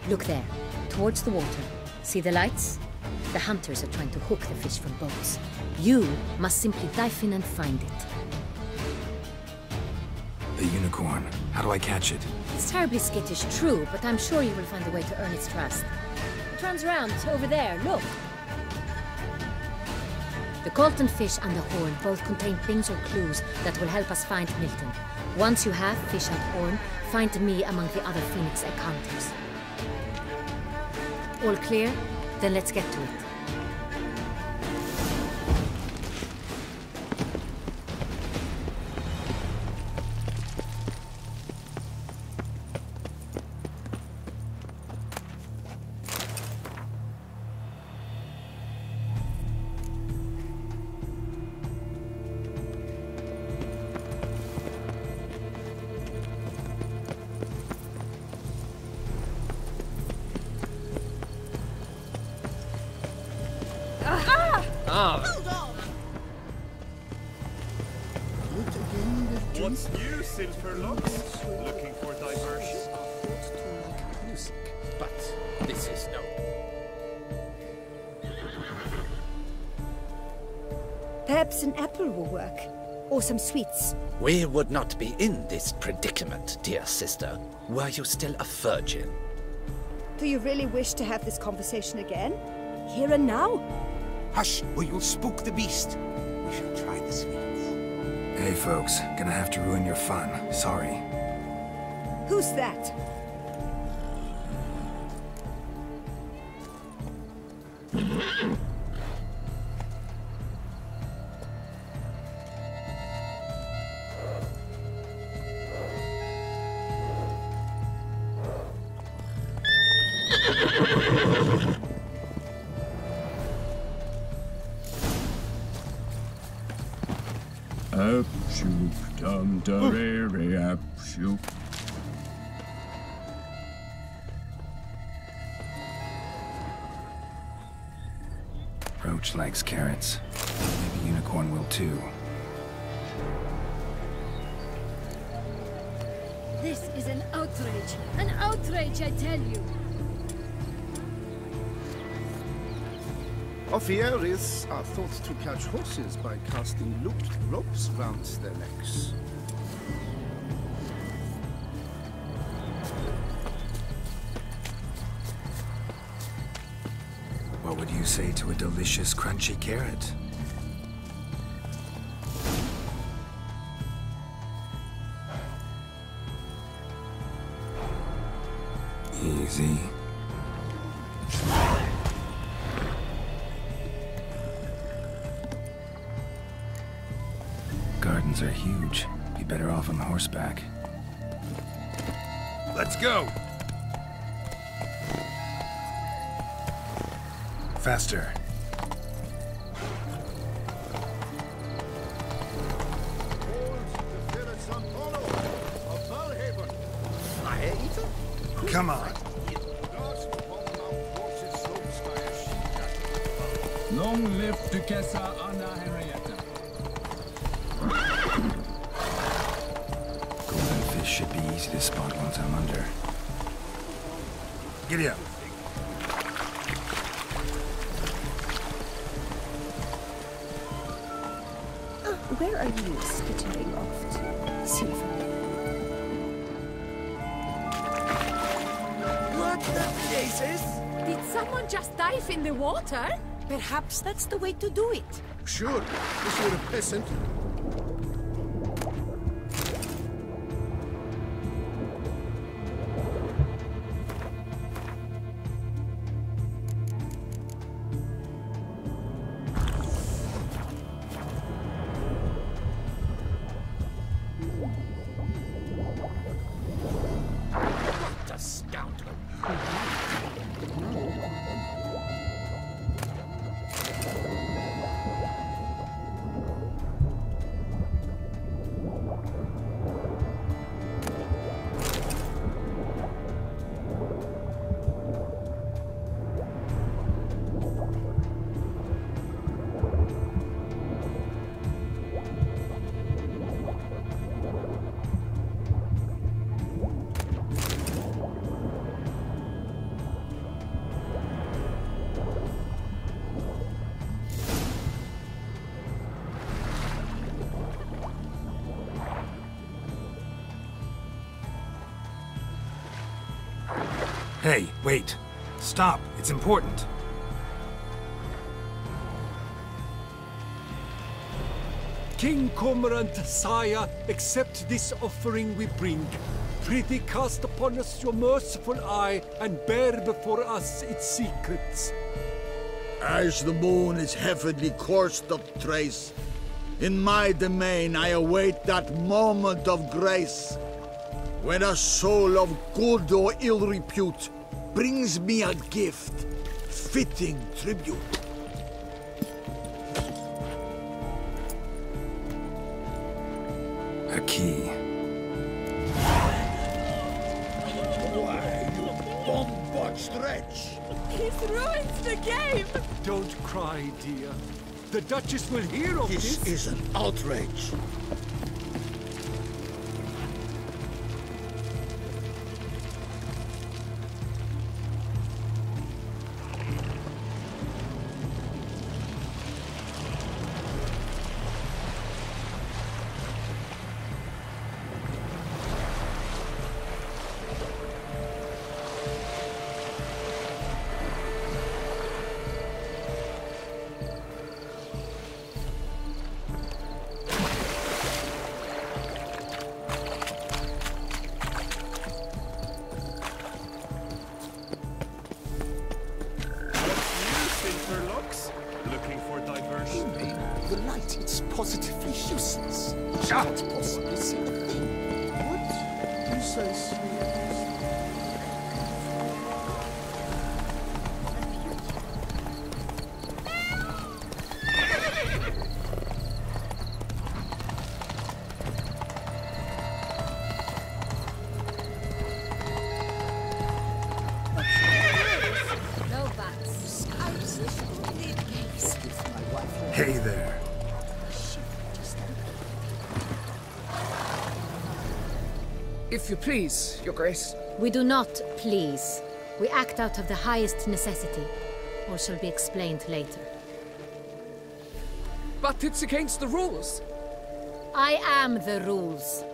Look there, towards the water. See the lights? The hunters are trying to hook the fish from boats. You must simply dive in and find it. The unicorn. How do I catch it? It's terribly skittish, true, but I'm sure you will find a way to earn its trust. It runs around over there, look. The golden fish and the horn both contain things or clues that will help us find Milton. Once you have fish and horn, find me among the other Phoenix egg hunters. All clear? Then let's get to it. What's new, Silverlocks? Looking for diversion? Music, but this is no. Perhaps an apple will work. Or some sweets. We would not be in this predicament, dear sister, were you still a virgin. Do you really wish to have this conversation again? Here and now? Hush, or you'll spook the beast. We shall try the sweets. Hey folks, gonna have to ruin your fun. Sorry. Who's that? Apshoop, dum darere, apshoop. Roach likes carrots. Maybe Unicorn will too. This is an outrage. An outrage, I tell you. Offiaries are thought to catch horses by casting looped ropes round their necks. What would you say to a delicious, crunchy carrot? Easy. Gardens are huge. Be better off on horseback. Let's go! Faster. Come on. Long live Duquesa Anna Henrietta. Golden fish should be easy to spot once I'm under. Giddy up. Where are you skittering off to, Silver? What the places? Did someone just dive in the water? Perhaps that's the way to do it. Sure, if you're a peasant. What a scoundrel! Hey, wait. Stop. It's important. King Cormorant, sire, accept this offering we bring. Prithee cast upon us your merciful eye, and bear before us its secrets. As the moon is heavenly coursed of trace, in my domain I await that moment of grace, when a soul of good or ill repute brings me a gift, fitting tribute. A key. Why, you bomb-botched wretch! He's ruined the game! Don't cry, dear. The Duchess will hear of this. This is an outrage. Looking for diversion? The light, it's positively useless. Can't possibly see a thing. What? You say so? No bats. Hey there. If you please, Your Grace. We do not please. We act out of the highest necessity, or shall be explained later. But it's against the rules. I am the rules.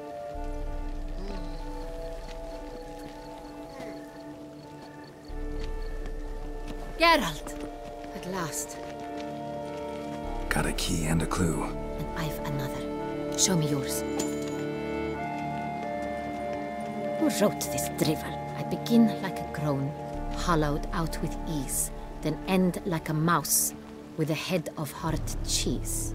Geralt! At last. Got a key and a clue. And I've another. Show me yours. Who wrote this drivel? I begin like a groan, hollowed out with ease, then end like a mouse, with a head of hard cheese.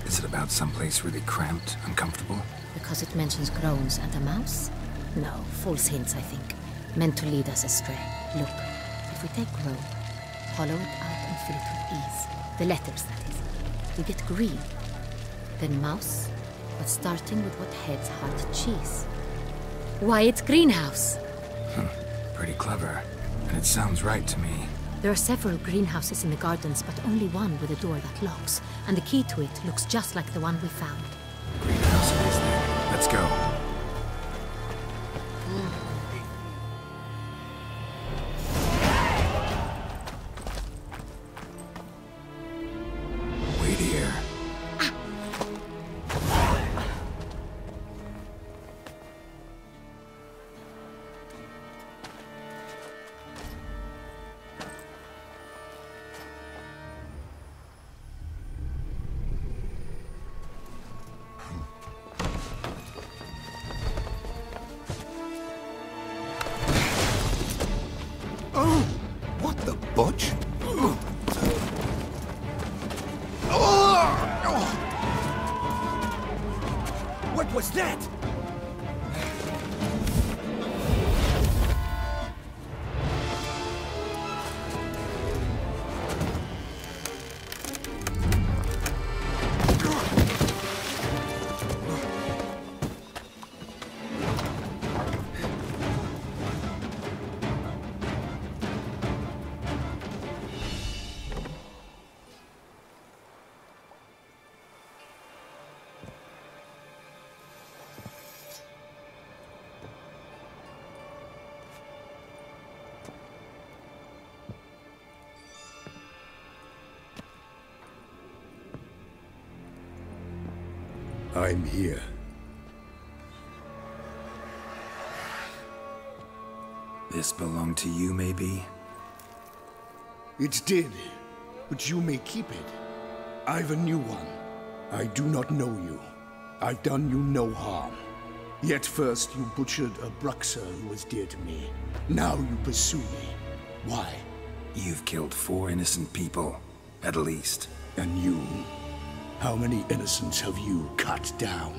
Is it about someplace really cramped, uncomfortable? Because it mentions groans and a mouse? No, false hints, I think. Meant to lead us astray. Look, if we take groan, hollow it out and fill it with ease. The letters, that is. We get green. Then mouse, but starting with what heads hard cheese. Why, it's greenhouse! Pretty clever. And it sounds right to me. There are several greenhouses in the gardens, but only one with a door that locks. And the key to it looks just like the one we found. Greenhouse it is then. Let's go. Wait here. Oh, what the butch? What was that? I'm here. This belonged to you, maybe? It did, but you may keep it. I've a new one. I do not know you. I've done you no harm. Yet first you butchered a Bruxer who was dear to me. Now you pursue me. Why? You've killed 4 innocent people, at least. And you? How many innocents have you cut down?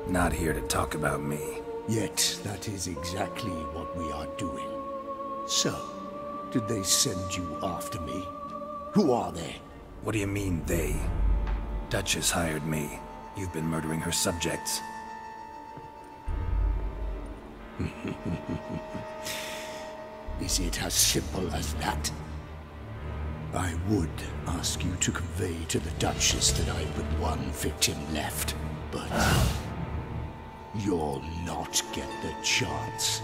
Not here to talk about me. Yet that is exactly what we are doing. So, did they send you after me? Who are they? What do you mean, they? Duchess hired me. You've been murdering her subjects. Is it as simple as that? I would ask you to convey to the Duchess that I've but one victim left, but you'll not get the chance.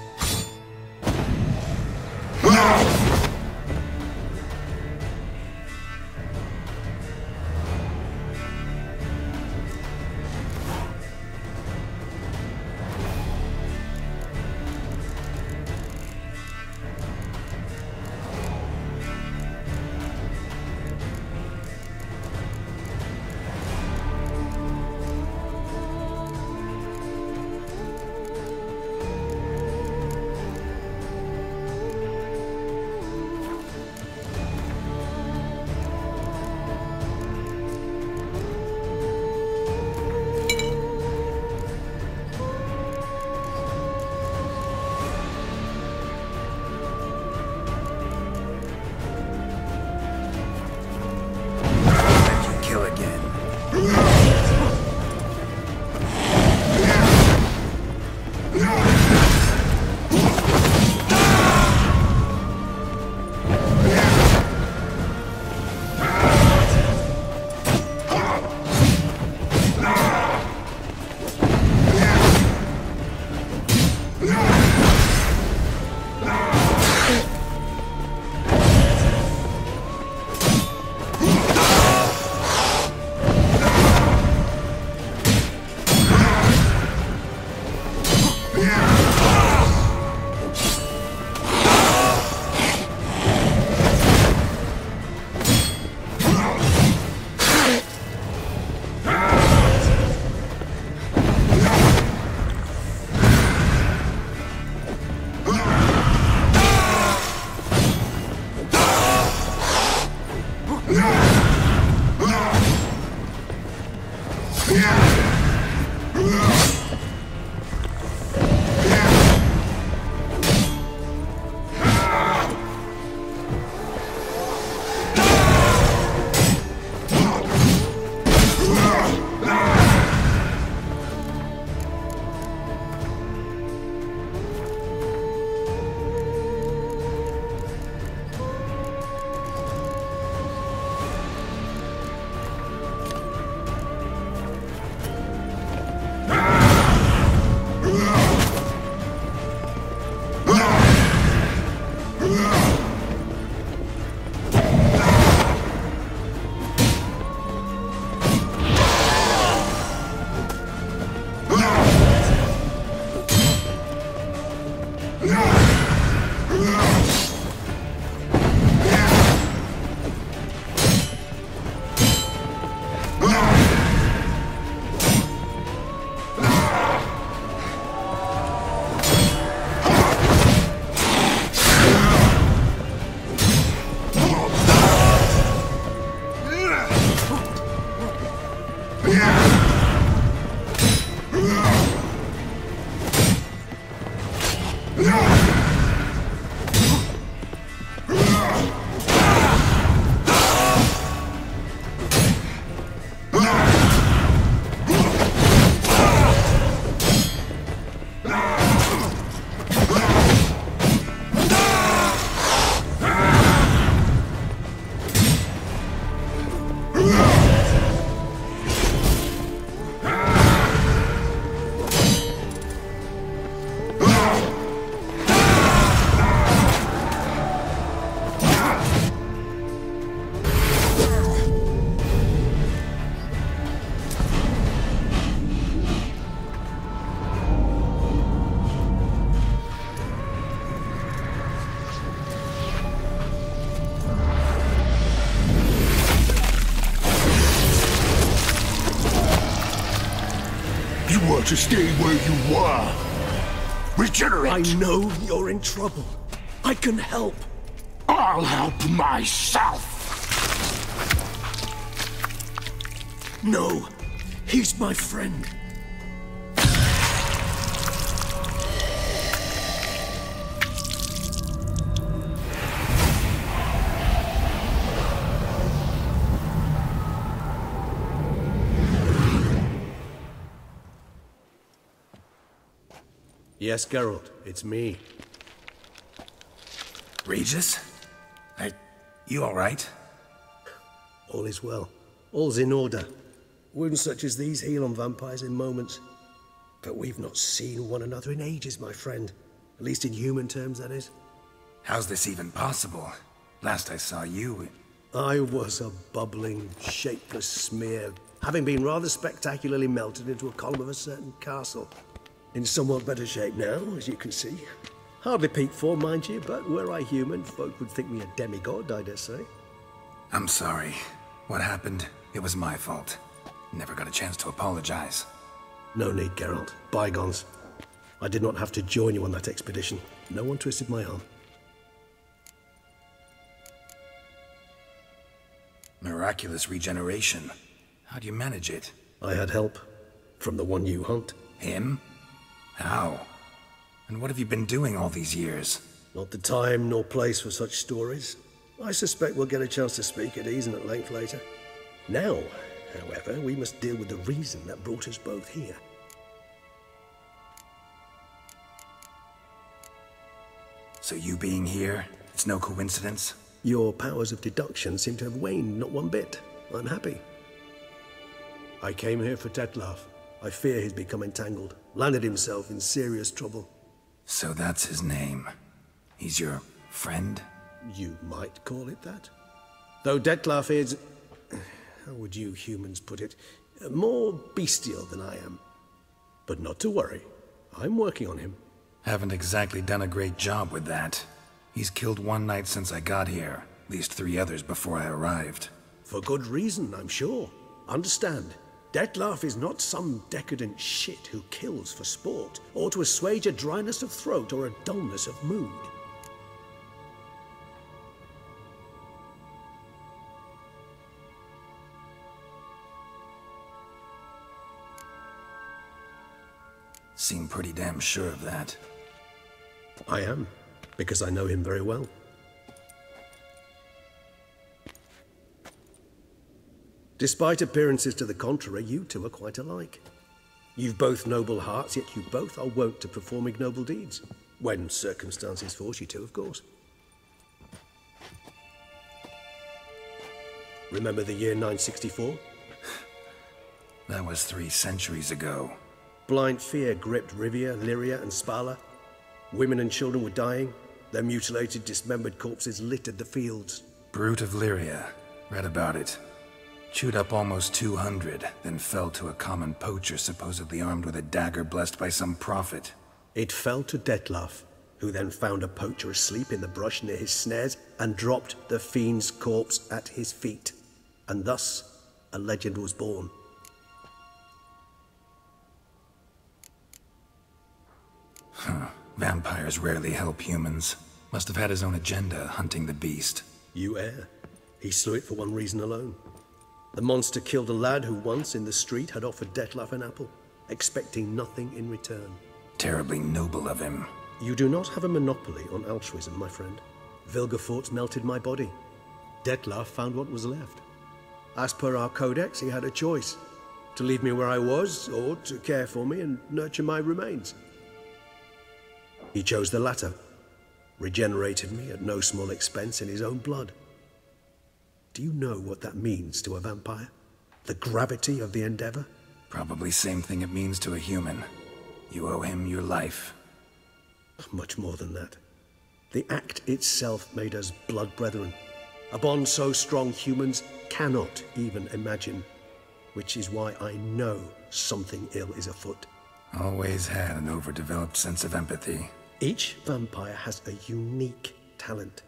To stay where you were. Regenerate! I know you're in trouble. I can help. I'll help myself! No, he's my friend. Yes, Geralt, it's me. Regis? You alright? All is well. All's in order. Wounds such as these heal on vampires in moments. But we've not seen one another in ages, my friend. At least in human terms, that is. How's this even possible? Last I saw you... I was a bubbling, shapeless smear, having been rather spectacularly melted into a column of a certain castle. In somewhat better shape now, as you can see. Hardly peak form, mind you, but were I human, folk would think me a demigod, I dare say. I'm sorry. What happened, it was my fault. Never got a chance to apologize. No need, Geralt. Bygones. I did not have to join you on that expedition. No one twisted my arm. Miraculous regeneration. How do you manage it? I had help. From the one you hunt. Him? How? And what have you been doing all these years? Not the time nor place for such stories. I suspect we'll get a chance to speak at ease and at length later. Now, however, we must deal with the reason that brought us both here. So you being here, it's no coincidence? Your powers of deduction seem to have waned not one bit. I'm happy. I came here for Detlaf. I fear he's become entangled, landed himself in serious trouble. So that's his name. He's your friend? You might call it that. Though Detlaf is... how would you humans put it? More bestial than I am. But not to worry. I'm working on him. Haven't exactly done a great job with that. He's killed one knight since I got here. At least 3 others before I arrived. For good reason, I'm sure. Understand. Detlaf is not some decadent shit who kills for sport, or to assuage a dryness of throat or a dullness of mood. Seem pretty damn sure of that. I am, because I know him very well. Despite appearances to the contrary, you two are quite alike. You've both noble hearts, yet you both are wont to perform ignoble deeds. When circumstances force you to, of course. Remember the year 964? That was 3 centuries ago. Blind fear gripped Rivia, Lyria, and Spala. Women and children were dying. Their mutilated, dismembered corpses littered the fields. Brute of Lyria. Read about it. Chewed up almost 200, then fell to a common poacher supposedly armed with a dagger blessed by some prophet. It fell to Detlaf, who then found a poacher asleep in the brush near his snares and dropped the fiend's corpse at his feet. And thus, a legend was born. Huh. Vampires rarely help humans. Must have had his own agenda, hunting the beast. You err. He slew it for one reason alone. The monster killed a lad who once, in the street, had offered Detlaf an apple, expecting nothing in return. Terribly noble of him. You do not have a monopoly on altruism, my friend. Vilgefortz melted my body. Detlaf found what was left. As per our codex, he had a choice. To leave me where I was, or to care for me and nurture my remains. He chose the latter. Regenerated me at no small expense in his own blood. Do you know what that means to a vampire? The gravity of the endeavor? Probably same thing it means to a human. You owe him your life. Much more than that. The act itself made us blood brethren. A bond so strong humans cannot even imagine. Which is why I know something ill is afoot. Always had an overdeveloped sense of empathy. Each vampire has a unique talent.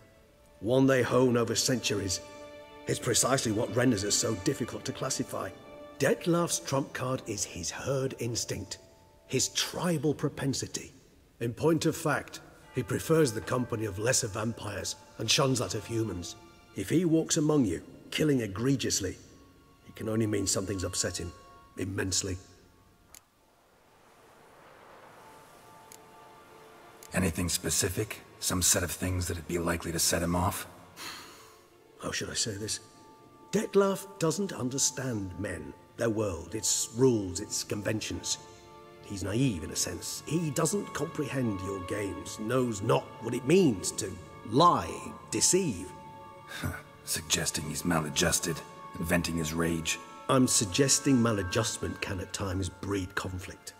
One they hone over centuries. It's precisely what renders us so difficult to classify. Detlaf's trump card is his herd instinct. His tribal propensity. In point of fact, he prefers the company of lesser vampires and shuns that of humans. If he walks among you, killing egregiously, it can only mean something's upset him, immensely. Anything specific? Some set of things that'd be likely to set him off? How should I say this? Detlaf doesn't understand men, their world, its rules, its conventions. He's naive in a sense. He doesn't comprehend your games, knows not what it means to lie, deceive. Suggesting he's maladjusted, and venting his rage. I'm suggesting maladjustment can at times breed conflict.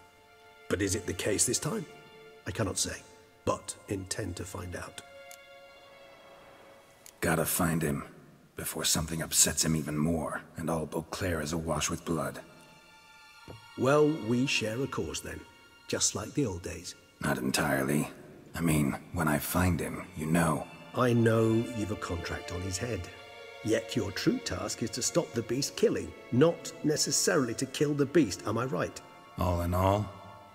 But is it the case this time? I cannot say, but intend to find out. Gotta find him, before something upsets him even more, and all Beauclair is awash with blood. Well, we share a cause then, just like the old days. Not entirely. I mean, when I find him, you know. I know you've a contract on his head. Yet your true task is to stop the beast killing, not necessarily to kill the beast, am I right? All in all,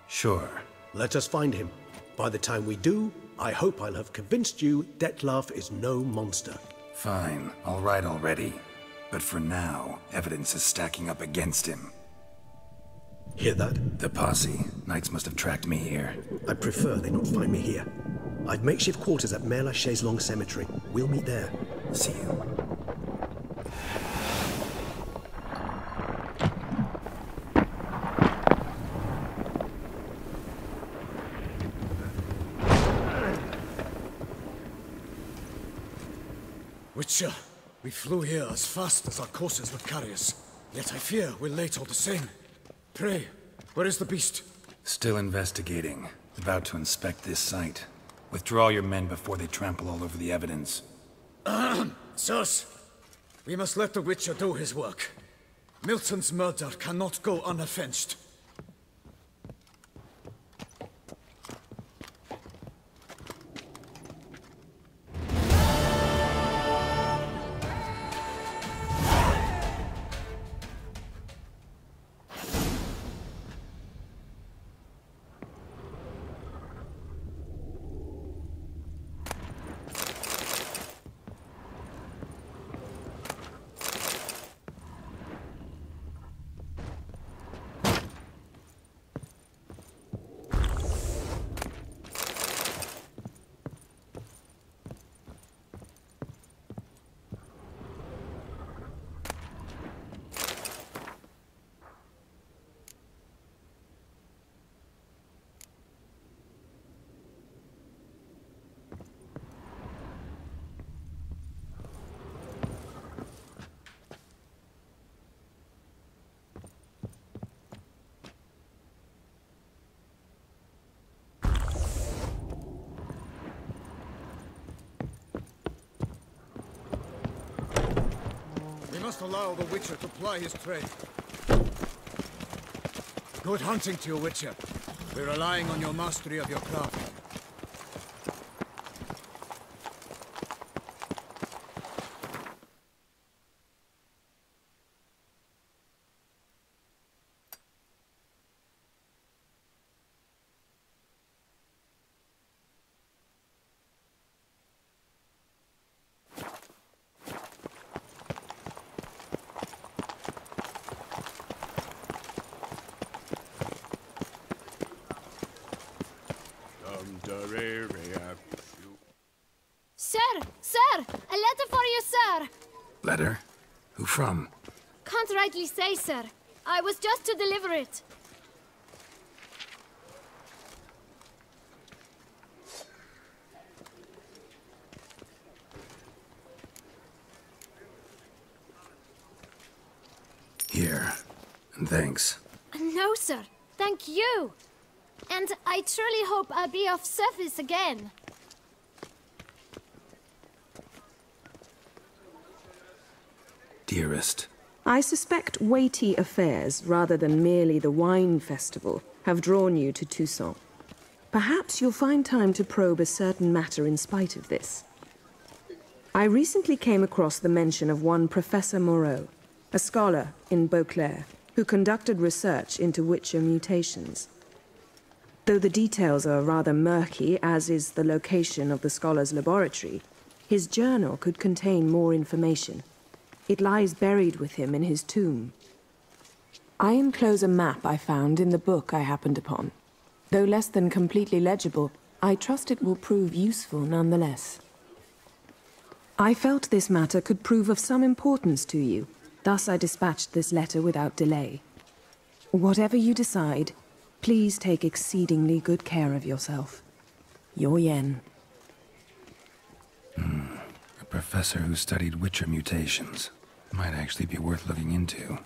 sure. Let us find him. By the time we do, I hope I'll have convinced you Detlef is no monster. Fine, all right already. But for now, evidence is stacking up against him. Hear that? The posse. Knights must have tracked me here. I prefer they not find me here. I've makeshift quarters at Mère la Chaise-Longue Cemetery. We'll meet there. See you. Witcher, we flew here as fast as our courses would carry us. Yet I fear we're late all the same. Pray, where is the beast? Still investigating. About to inspect this site. Withdraw your men before they trample all over the evidence. Sirs, we must let the Witcher do his work. Milton's murder cannot go unavenged. We must allow the Witcher to ply his trade. Good hunting to you, Witcher. We're relying on your mastery of your craft. Sir! A letter for you, sir! Letter? Who from? Can't rightly say, sir. I was just to deliver it. Here. And thanks. No, sir. Thank you. And I truly hope I'll be of service again. Dearest. I suspect weighty affairs, rather than merely the wine festival, have drawn you to Toussaint. Perhaps you'll find time to probe a certain matter in spite of this. I recently came across the mention of one Professor Moreau, a scholar in Beauclair, who conducted research into Witcher mutations. Though the details are rather murky, as is the location of the scholar's laboratory, his journal could contain more information. It lies buried with him in his tomb. I enclose a map I found in the book I happened upon. Though less than completely legible, I trust it will prove useful nonetheless. I felt this matter could prove of some importance to you, thus I dispatched this letter without delay. Whatever you decide, Please take exceedingly good care of yourself. Your Yen. A professor who studied Witcher mutations. Might actually be worth looking into.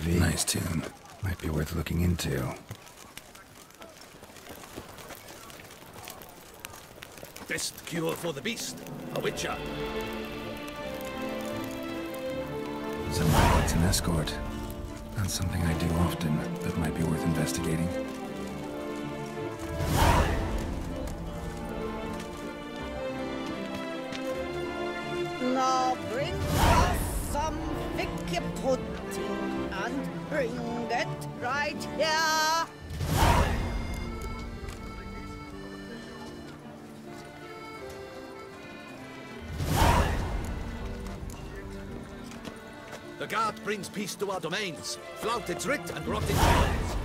Nice tune. Might be worth looking into. Best cure for the beast. A witcher. Somebody needs an escort. Not something I do often, but might be worth investigating. Now bring us some vicky pudding and bring it right here. The guard brings peace to our domains. Flout its writ and rot its chains.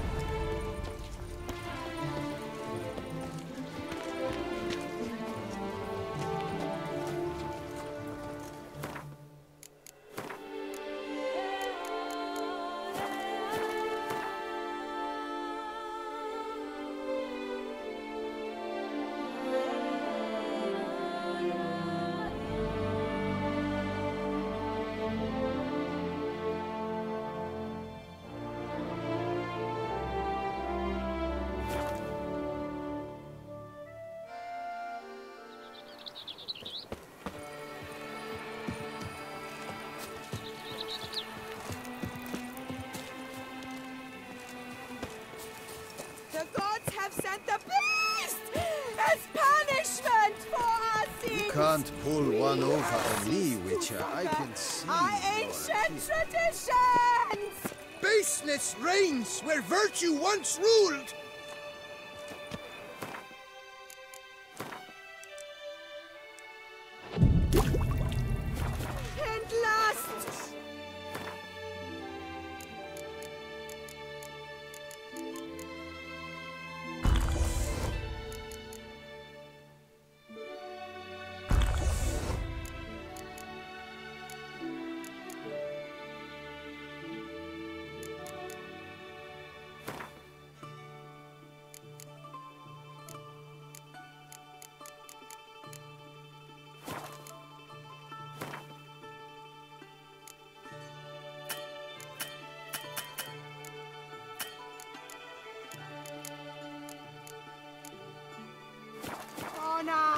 The gods have sent the beast as punishment for our sins. You can't pull one over on me, Witcher. I can see. Our ancient traditions! Baseness reigns where virtue once ruled! And lust!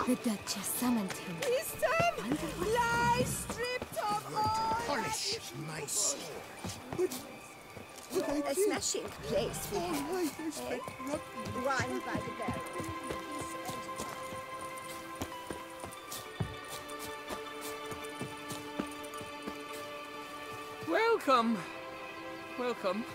The Duchess summoned him. Wisdom lies stripped of all. Polish my sword. A smashing place we have. Wine by the barrel. Welcome. Welcome.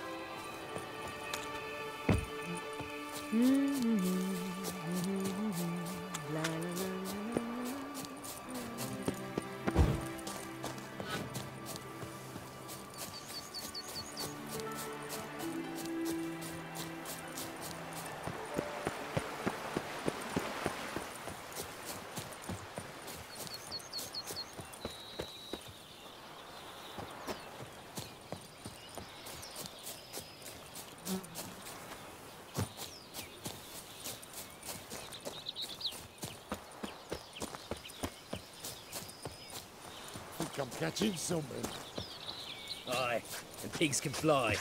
like I'm catching something. Aye, and pigs can fly.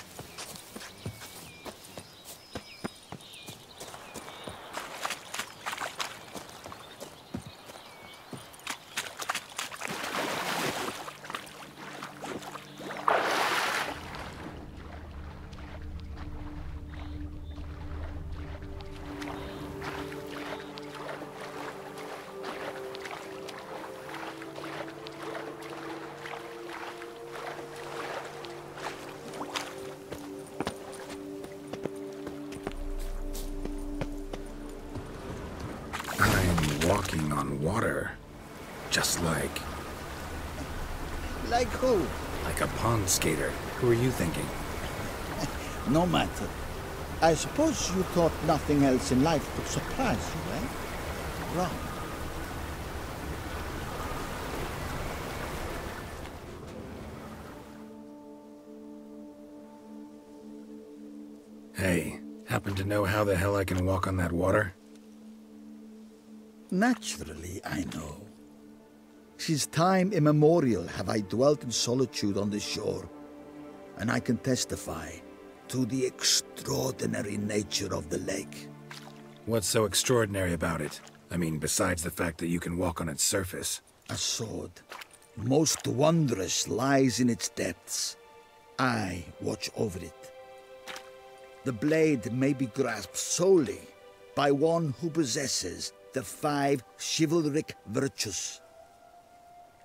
Walking on water. Just like... Like who? Like a pond skater. Who are you thinking? No matter. I suppose you thought nothing else in life could surprise you, eh? Wrong. Hey, happen to know how the hell I can walk on that water? Naturally, I know. Since time immemorial have I dwelt in solitude on this shore, and I can testify to the extraordinary nature of the lake. What's so extraordinary about it? I mean, besides the fact that you can walk on its surface. A sword, most wondrous, lies in its depths. I watch over it. The blade may be grasped solely by one who possesses the 5 chivalric virtues.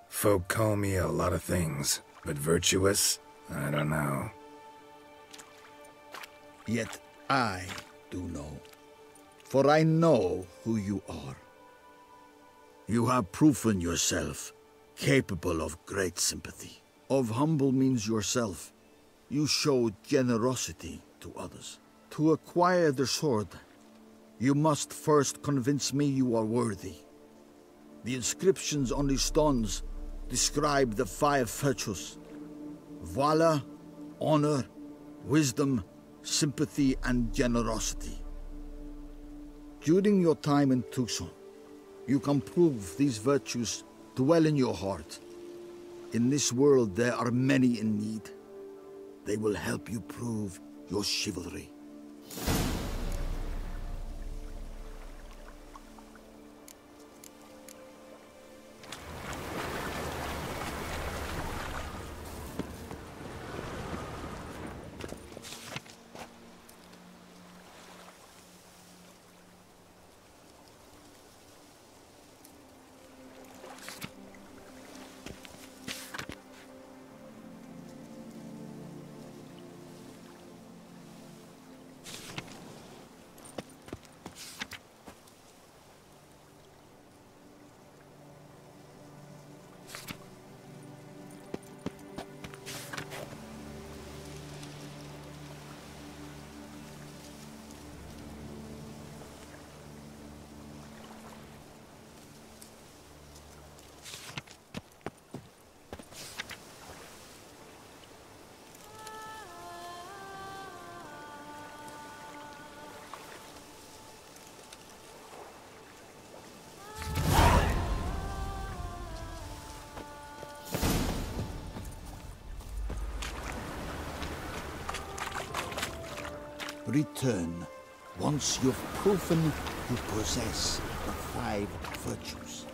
Folk call me a lot of things, but virtuous? I don't know. Yet I do know, for I know who you are. You have proven yourself capable of great sympathy. Of humble means yourself. You showed generosity to others. To acquire the sword, you must first convince me you are worthy. The inscriptions on the stones describe the 5 virtues: valor, honor, wisdom, sympathy, and generosity. During your time in Tucson, you can prove these virtues dwell in your heart. In this world, there are many in need. They will help you prove your chivalry. Return once you've proven you possess the 5 virtues.